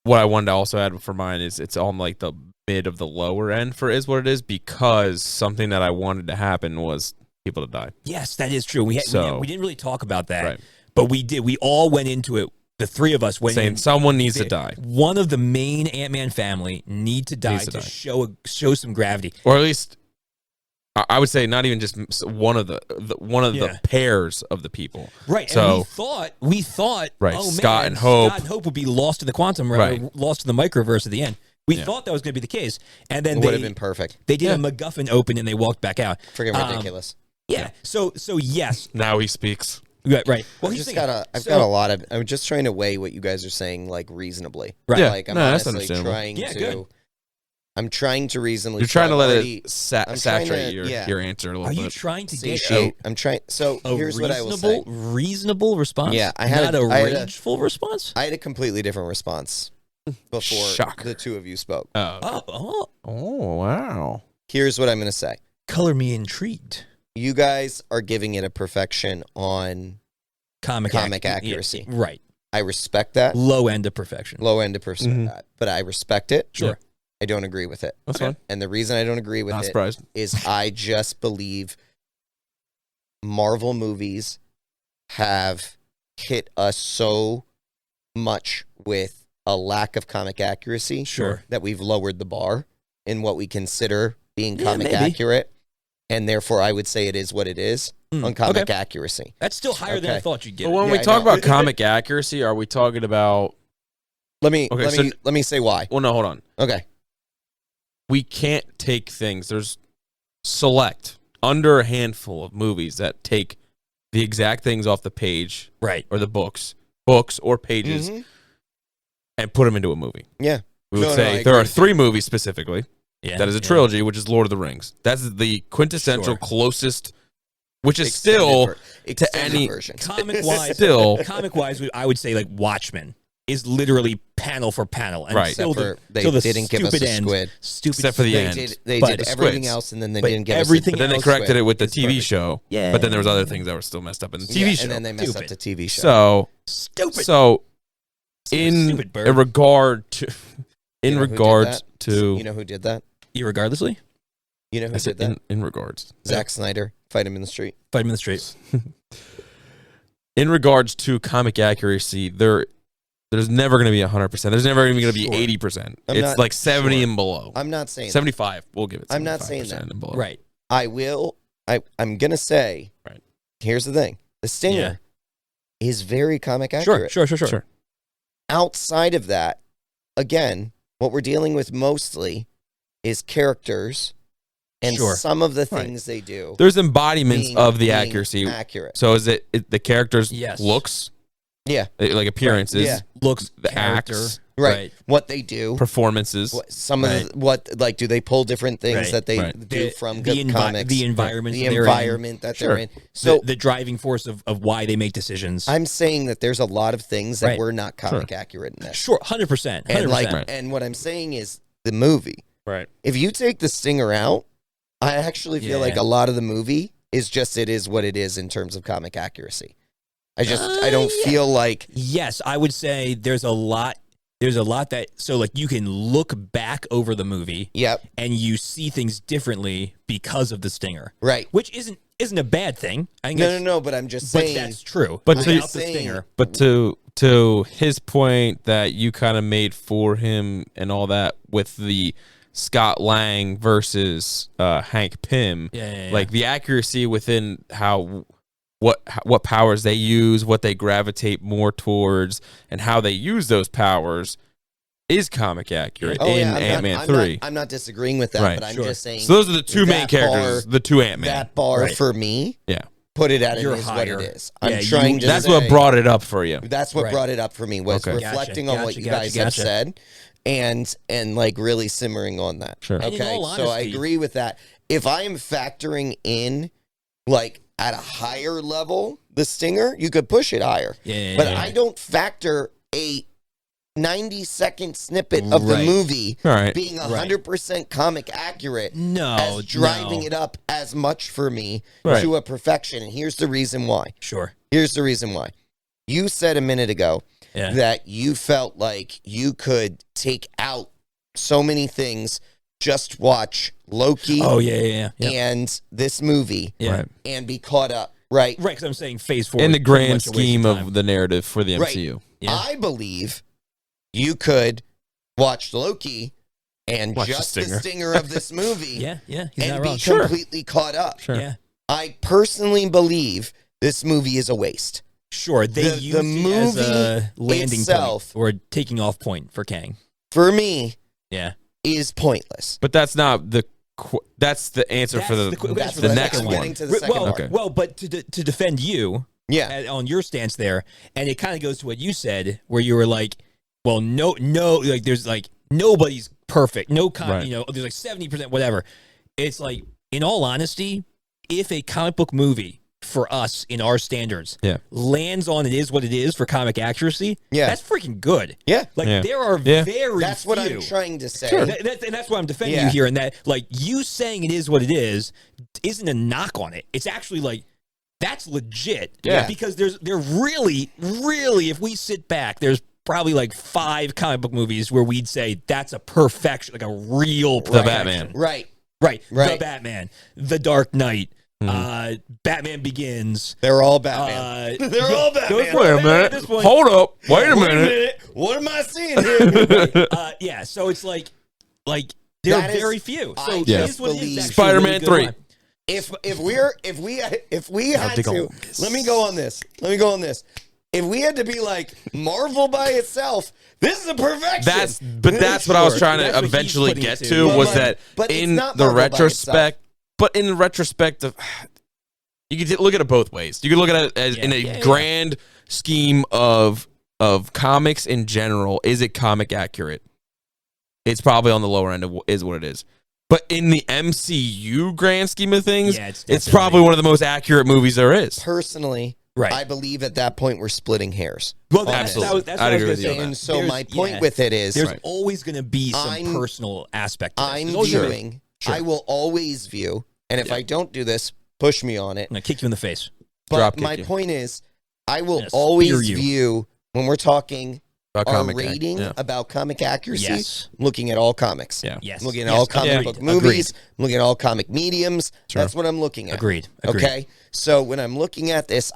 What I wanted to also add for mine is it's on like the mid of the lower end for is what it is, because something that I wanted to happen was people to die. Yes, that is true. We didn't really talk about that. Right. but we did. We all went into it. The three of us went saying in, someone needs to die, one of the main Ant-Man family need to die to show some gravity, or at least I would say not even just one of the pairs of the people. Right. So and we thought, right, oh Scott man, and Hope. Scott and Hope would be lost in the quantum realm, Right. lost in the microverse at the end. We thought that was going to be the case, and then It would have been perfect. They did a MacGuffin open and they walked back out. Freaking ridiculous. Yeah. So yes. Now he speaks. Right. Well, I've got a lot of. I'm just trying to weigh what you guys are saying, like reasonably. Right. Yeah. Like I'm that's honestly understandable. trying to. Good. I'm trying to reasonably. You're trying to let already, it saturate your answer a little Are bit. you trying to get satiate. I'm trying. So here's what I will say. Reasonable response. Yeah, I had a rageful response. I had a completely different response before Shocker. the two of you spoke. Oh, wow. Here's what I'm going to say. Color me intrigued. You guys are giving it a perfection on comic accuracy. Yeah, right. I respect that. Low end of perfection. Low end of that. But I respect it. Sure. I don't agree with it. That's fine. And the reason I don't agree with Not it surprised. is I just believe Marvel movies have hit us so much with a lack of comic accuracy that we've lowered the bar in what we consider being comic accurate. And therefore, I would say it is what it is on comic accuracy. That's still higher than I thought you'd get. But when we talk about comic accuracy, are we talking about... Let me say why. Well, no, hold on. Okay. We can't take things. There's select under a handful of movies that take the exact things off the page, right, or the books or pages, and put them into a movie. Yeah, we would say there are 3 movies specifically. Yeah, that is a trilogy, which is Lord of the Rings. That's the quintessential closest, which is still to any version. Comic wise. I would say like Watchmen is literally panel for panel, and right? They didn't give us a squid, except for the end. They did everything else, and then they didn't give everything. But then they corrected it with the TV show. Yeah, but then there was other things that were still messed up in the TV show, and then they messed up the TV show. So stupid. So in regard to, you know who did that? Irregardlessly, you know who did that? In regards, Zack Snyder, fight him in the street. Fight him in the street. In regards to comic accuracy, there's never going to be 100%. There's never even going to be 80%. It's like 70 and below. I'm not saying 75. We'll give it. I'm not saying that. And below. Right. I'm going to say. Right. Here's the thing: the Stinger is very comic accurate. Sure. Outside of that, again, what we're dealing with mostly is characters and some of the things they do. There's embodiments of the accuracy. Accurate. So is it the characters' looks? Yeah. Like appearances. Yeah. Looks, the acts. Right. What they do. Performances. Do they pull different things that they do from good comics? The environment. The environment that they're in. So the driving force of why they make decisions. I'm saying that there's a lot of things that were not comic accurate in this. Sure, 100%. And what I'm saying is the movie. Right. If you take the Stinger out, I actually feel like a lot of the movie is just it is what it is in terms of comic accuracy. I don't feel like. Yes, I would say there's a lot that, so like you can look back over the movie. Yep. And you see things differently because of the Stinger. Right. Which isn't a bad thing. I think no, but I'm just saying. But that's true. But without the Stinger. But to his point that you kind of made for him and all that with the Scott Lang versus Hank Pym, like the accuracy within what powers they use, what they gravitate more towards, and how they use those powers is comic accurate in Ant-Man 3. I'm not disagreeing with that, but I'm just saying. So those are the two main characters, the two Ant-Man. That bar for me, put it at it is what it is. I'm trying to That's what brought it up for you. That's what brought it up for me, was reflecting on what you guys have said and like really simmering on that. Sure. Okay, so I agree with that. If I am factoring in like at a higher level, the Stinger, you could push it higher. But I don't factor a 90-second snippet of the movie being 100% comic accurate as driving it up as much for me to a perfection. And here's the reason why. Here's the reason why. You said a minute ago that you felt like you could take out so many things, just watch Loki and this movie and be caught up. Right. Right, because I'm saying Phase 4 In is the pretty grand much a waste scheme time. of the narrative for the Right. MCU. Yeah. I believe you could watch Loki and Watch the just the Stinger. stinger of this movie Yeah, he's and not be wrong. Sure. completely caught up. Sure. Yeah, I personally believe this movie is a waste. sure. They The used it as movie a landing itself- point or taking off point for Kang. For me, Yeah. is pointless. But that's not the. That's the answer for the That's the what next I'm one. getting to the second Well, part. Okay. well, but to defend you Yeah. on your stance there, and it kind of goes to what you said, where you were like, well, no, like there's like nobody's perfect, Right. you know, there's like 70% whatever. It's like, in all honesty, if a comic book movie for us in our standards lands on it is what it is for comic accuracy, that's freaking good. Yeah. Like Yeah. there are Yeah. very That's what few. I'm trying to say. And that's why I'm defending you here. And that, like, you saying it is what it is isn't a knock on it. It's actually like, that's legit. Yeah. Because they're really, if we sit back, there's probably like 5 comic book movies where we'd say that's a perfection, like a real The perfection. Batman. Right. Right. The Right. Batman, The Dark Knight, Batman Begins. They're all Batman. They're all Batman. those- Wait a Batman minute. at this point. Hold up. Wait a Wait minute. What am I seeing here? Yeah, so it's like there are That is- very few. So I it just is what it is. believe- It's actually a Spider-Man really good 3. one. If we had dig to, on this. let me go on this. If we had to be like Marvel by itself, this is a perfection. That's what I was trying That's to what he's eventually putting get it to to. was But that but it's in not the Marvel by retrospect, but in the retrospect of, you could look at it both ways. You could look at it as in a grand scheme of comics in general. Is it comic accurate? It's probably on the lower end of is what it is. But in the MCU grand scheme of things, it's it's probably one of the most accurate movies there is. Personally, Right. I believe at that point we're splitting hairs. Well, Absolutely. that's I'd what I was agree going with to you say. on And so There's- my point with it is, there's always going to be some I'm- personal aspect to this. I'm There's always gonna be. viewing. I will always view, and if I don't do this, push me on it. I'm going to kick you in the face. But Drop kick my you. point is, I will Yes, always spear you. view when we're talking About our comic rating yeah. about comic accuracy. Yes. I'm looking at all comics. Yeah. Yes. I'm looking at Yes. all comic Agreed. book movies. Agreed. I'm looking at all comic mediums. Sure. That's what I'm looking at. Agreed. Okay. So when I'm looking at this,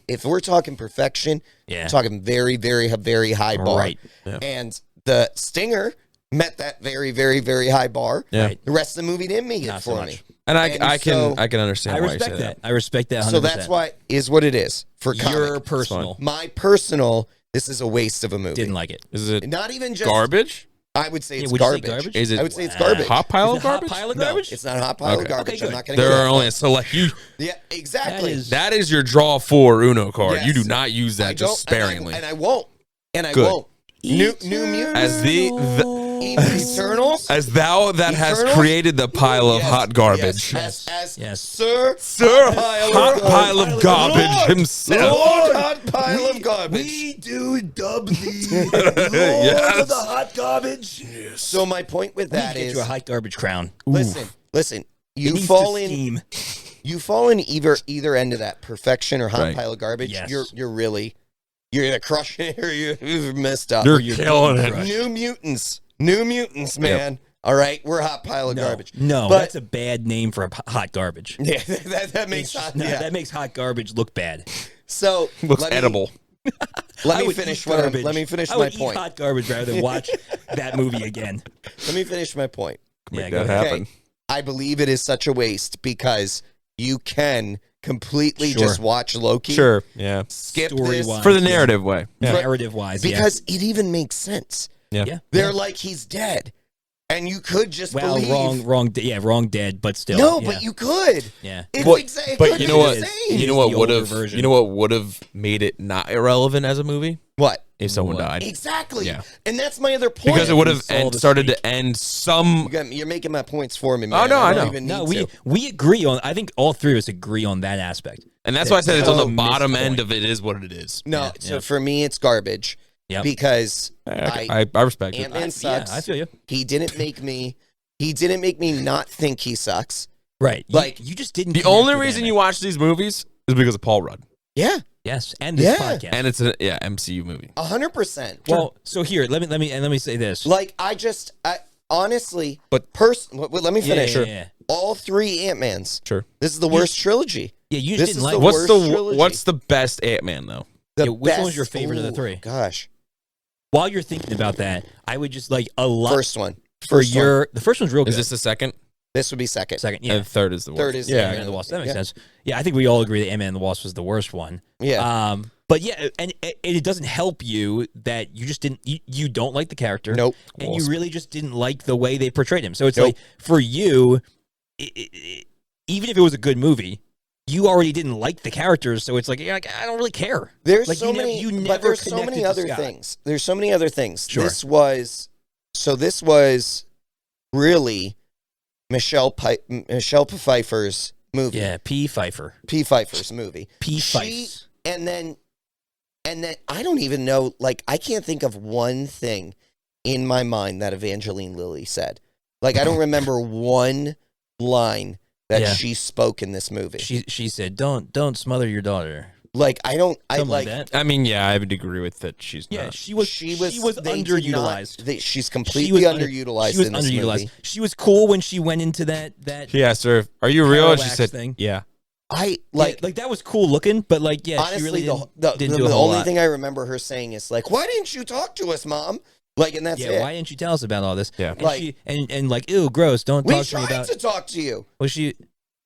if we're talking perfection, Yeah. I'm talking very, very, very high bar. Right. Yeah. And the Stinger met that very, very, very high bar. Yeah. Right. The rest of the movie didn't make it Not for so me. much. And And I so- can understand I why you respect say that. I respect that 100%. So that's why is what it is for your comic. personal My personal, this is a waste of a movie. didn't like it. Is it Not even just garbage? I would say it's would you say garbage. garbage? Is it I would say it's garbage. hot pile Is of it a hot garbage? pile of No, garbage? it's not a hot pile Okay. of garbage. Okay, I'm good. not going to There go are that only far. so like you. Yeah, exactly. That is your draw for Uno card. Yes. You do not use I that just don't- sparingly. and I won't. And I Good. won't. New Mutants. As the Eternals. as thou that has Eternals? created the pile of Yes, hot garbage, Yes. As Yes. Sir, sir, pile hot of pile of garbage Lord, himself. Lord, hot pile of garbage. We do dub the Yes. of the hot garbage. So my point with that Get is, you a hot garbage crown. listen. It You needs fall to in. steam. You fall in either end of that perfection or hot Right. pile of garbage. Yes. You're either crushing it or you've messed up. You're you're killing being it. crushed. New mutants, man. All right, we're a hot pile of garbage. No, But- that's a bad name for hot garbage. Yeah, that makes It's- hot. no, Yeah. that makes hot garbage look bad. So Looks let me- edible. Let I me would finish eat what I'm, garbage. let me finish I my would eat point. hot garbage rather than watch that movie again. Let me finish my point. Yeah, Make go that ahead. happen. Okay. I believe it is such a waste because you can completely Sure. just watch Loki. Sure. Yeah. Skip Story-wise. this For the Yeah. narrative way. Yeah. Narrative wise, because it even makes sense. Yeah. yeah. They're like he's dead, and you could just Well, believe. wrong dead, but still. No, yeah. but you could. Yeah. It's What- it But could you be know what? the same. You know It's what the would older have? version. You know what would have made it not irrelevant as a movie What? if someone What? died? Exactly. Yeah. And that's my other point. Because it would have Saw the started streak. to end some. You're making my points for me, man. Oh, no, I don't know. even No, need to. we agree on. I think all three of us agree on that aspect. And that's why I said it's on the missed bottom point. end of it is what it is. No, Yeah, so yeah. for me, it's garbage. Yep. Because I respect it. Ant-Man sucks. Yeah, I feel you. He didn't make me not think he sucks. Right. Like, you just didn't. The connect only with reason Ant-Man. you watch these movies is because of Paul Rudd. Yeah, Yes, and this Yeah. podcast. And it's a MCU movie. 100%. Well, so here, let me say this. Like, I honestly, But- let me finish. Yeah. All three Ant-Mans. Sure. This is the worst trilogy. Yeah, you This just is didn't the like. worst trilogy. What's the best Ant-Man though? The Yeah, which one was best- your favorite of the three? Gosh, While you're thinking about that, I would just like a lot first one. for First one. your. The first one's real good. Is this the second? This would be second. Second? Yeah. And third is the Third worst. is yeah. Ant-Man and the Wasp. That makes sense. Yeah, I think we all agree that Ant-Man and the Wasp was the worst one. Yeah. But yeah, and it doesn't help you that you just didn't. You don't like the character. Nope. And you really just didn't like the way they portrayed him. So it's Nope. like for you, even if it was a good movie, you already didn't like the characters. So it's like, I don't really care. There's Like, so many, but there's so many connected to other Scott. things. There's so many other things. Sure. This was really Michelle Pfeiffer's movie. Yeah, P. Pfeiffer. P. Pfeiffer's movie. P. She- Pfeiffer. And then I don't even know, like, I can't think of one thing in my mind that Evangeline Lilly said. Like, I don't remember one line that Yeah. she spoke in this movie. She said, "Don't smother your daughter." Like, I don't, I Something like, that. I mean, yeah, I would agree with that. She's Yeah, not. she was they did underutilized. not- she's She completely was underutilized She was in this underutilized. movie. She was cool when she went into that. She asked her, "Are you real?" And she Parallax said, thing. "Yeah." I Like that was cool looking, but like yeah, honestly, she really the didn't do a the whole only lot. thing I remember her saying is like, "Why didn't you talk to us, Mom?" Like, and that's Yeah, it. why didn't you tell us about all this? Yeah. and Like- she, and like ew, gross. Don't We talk to me tried about. to talk to you. Well, she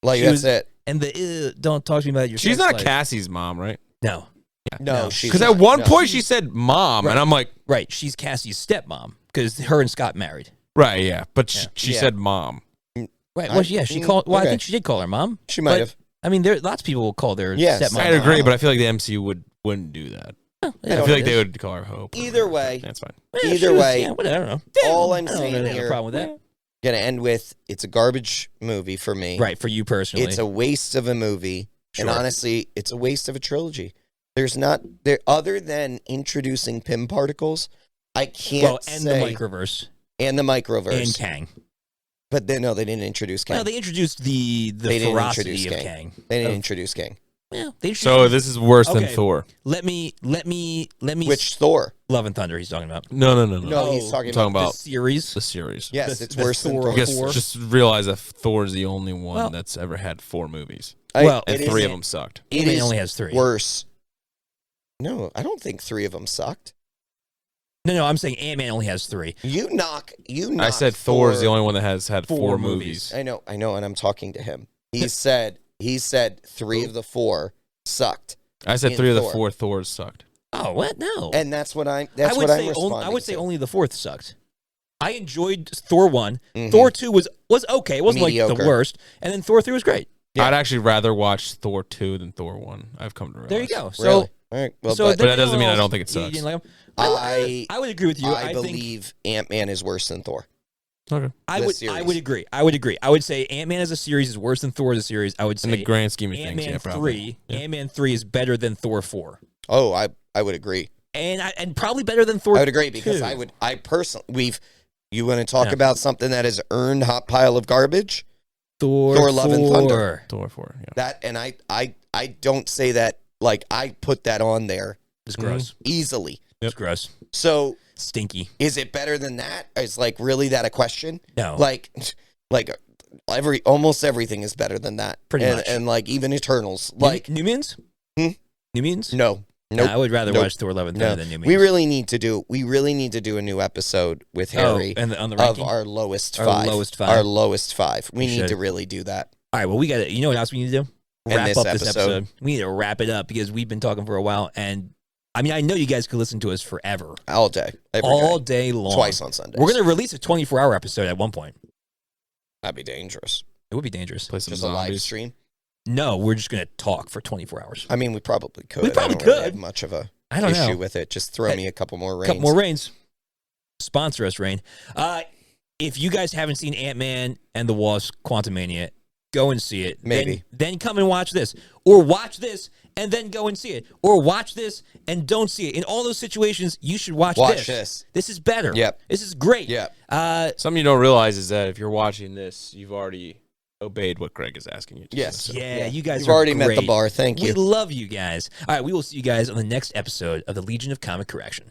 Like, She that's was- it. and the ew, don't talk to me about your. She's sex not life. Cassie's mom, right? No, No, she's Because not. at one No. point she said "mom," Right. and I'm like, right. She's Cassie's stepmom because her and Scott married. "Right, yeah," but Yeah. she Yeah. said "mom." Right. I- Well, yeah, she called. Well, okay. I think she did call her mom. She might But, have. I mean, there lots of people will call their Yes, stepmom. I'd agree, mom. but I feel like the MCU wouldn't do that. Oh, I I don't feel like it they is. would call her Hope. or Either whatever. way. That's fine. Yeah, Either she was- way, yeah, whatever, I don't know. all I I'm don't saying really have a here- problem with that. Gonna end with it's a garbage movie for me. Right, for you personally. It's a waste of a movie, and Sure. honestly, it's a waste of a trilogy. There's not there other than introducing Pym particles. I can't well, and say the microverse and the microverse. and Kang. But they didn't introduce Kang. No, they introduced the They didn't ferocity introduce of Kang. Kang. They didn't Of- introduce Kang. Yeah, they introduced So this is worse than Okay. Thor. let me Which Thor? Love and Thunder he's talking about. No. No, he's Oh, talking I'm talking about. about The series. the series. Yes, the- it's the worse than Thor Thor. I guess 4. just realize that Thor is the only one Well- that's ever had 4 movies, Well, and it 3 is- of them sucked. It Ant-Man is only has 3. worse. No, I don't think 3 of them sucked. No, I'm saying Ant-Man only has 3. You knock. I said Thor's the only one that has had 4 movies. I know, and I'm talking to him. He said 3 of the 4 sucked, I said in 3 of the Thor. 4 Thors sucked. Oh, what? No. and that's what I'm. I That's would what I'm say responding. I would say to. only the 4th sucked. I enjoyed Thor 1. Mhm. Thor 2 was okay. It wasn't like Mediocre. the worst. And then Thor 3 was great. Yeah. I'd actually rather watch Thor 2 than Thor 1. I've come to realize. There you go. So Really? All right. Well, so but But that doesn't they mean I all- don't think it you sucks. didn't like 'em? I would agree with you. I think believe Ant-Man is worse than Thor. Okay. I the would series. agree. I would agree. I would say Ant-Man as a series is worse than Thor as a series. I would In the say grand scheme of things, Ant-Man yeah, probably. 3. Yeah. Ant-Man 3 is better than Thor 4. Oh, I would agree. And probably better than Thor. I would agree because 2. I personally you want to talk Yeah. about something that has earned hot pile of garbage? Thor Love and Thunder. Thor 4, yeah. That and I don't say that like I put that on there It's gross. easily. It's gross. So Stinky. is it better than that? Is like really that a question? No. Like almost everything is better than that. Pretty and, much. And like even Eternals. New- Like New Mutants? Hmm? New Mutants? no. Nah, Nope. I would rather Nope. watch Thor 11 No. than New Mutants. We really need to do a new episode with Harry and on the of ranking? our lowest Our 5. lowest 5. Our lowest 5. We We need should. to really do that. All right, well, we got to, you know what else we need to do? And Wrap this up this episode. episode. We need to wrap it up because we've been talking for a while. And I mean, I know you guys could listen to us forever, All day. Every all day. day long. Twice on Sundays. We're going to release a 24-hour episode at one point. That'd be dangerous. It would be dangerous. Play some Just a live zombies. stream. No, we're just going to talk for 24 hours. I mean, we probably could. We probably I don't really could. have much of a I don't issue know. with it. Just throw me a couple more A rains. couple more rains. Sponsor us, Rain. If you guys haven't seen Ant-Man and the Wasp Quantumania, go and see it. Maybe. Then come and watch this. Or watch this and then go and see it. Or watch this and don't see it. In all those situations, you should watch this. This is better. Yep. This is great. Yep. Something you don't realize is that if you're watching this, you've already obeyed what Greg is asking you to Yes. do. So. Yeah, you guys You've are already met the great. bar. Thank We you. love you guys. All right, we will see you guys on the next episode of the Legion of Comic Correction.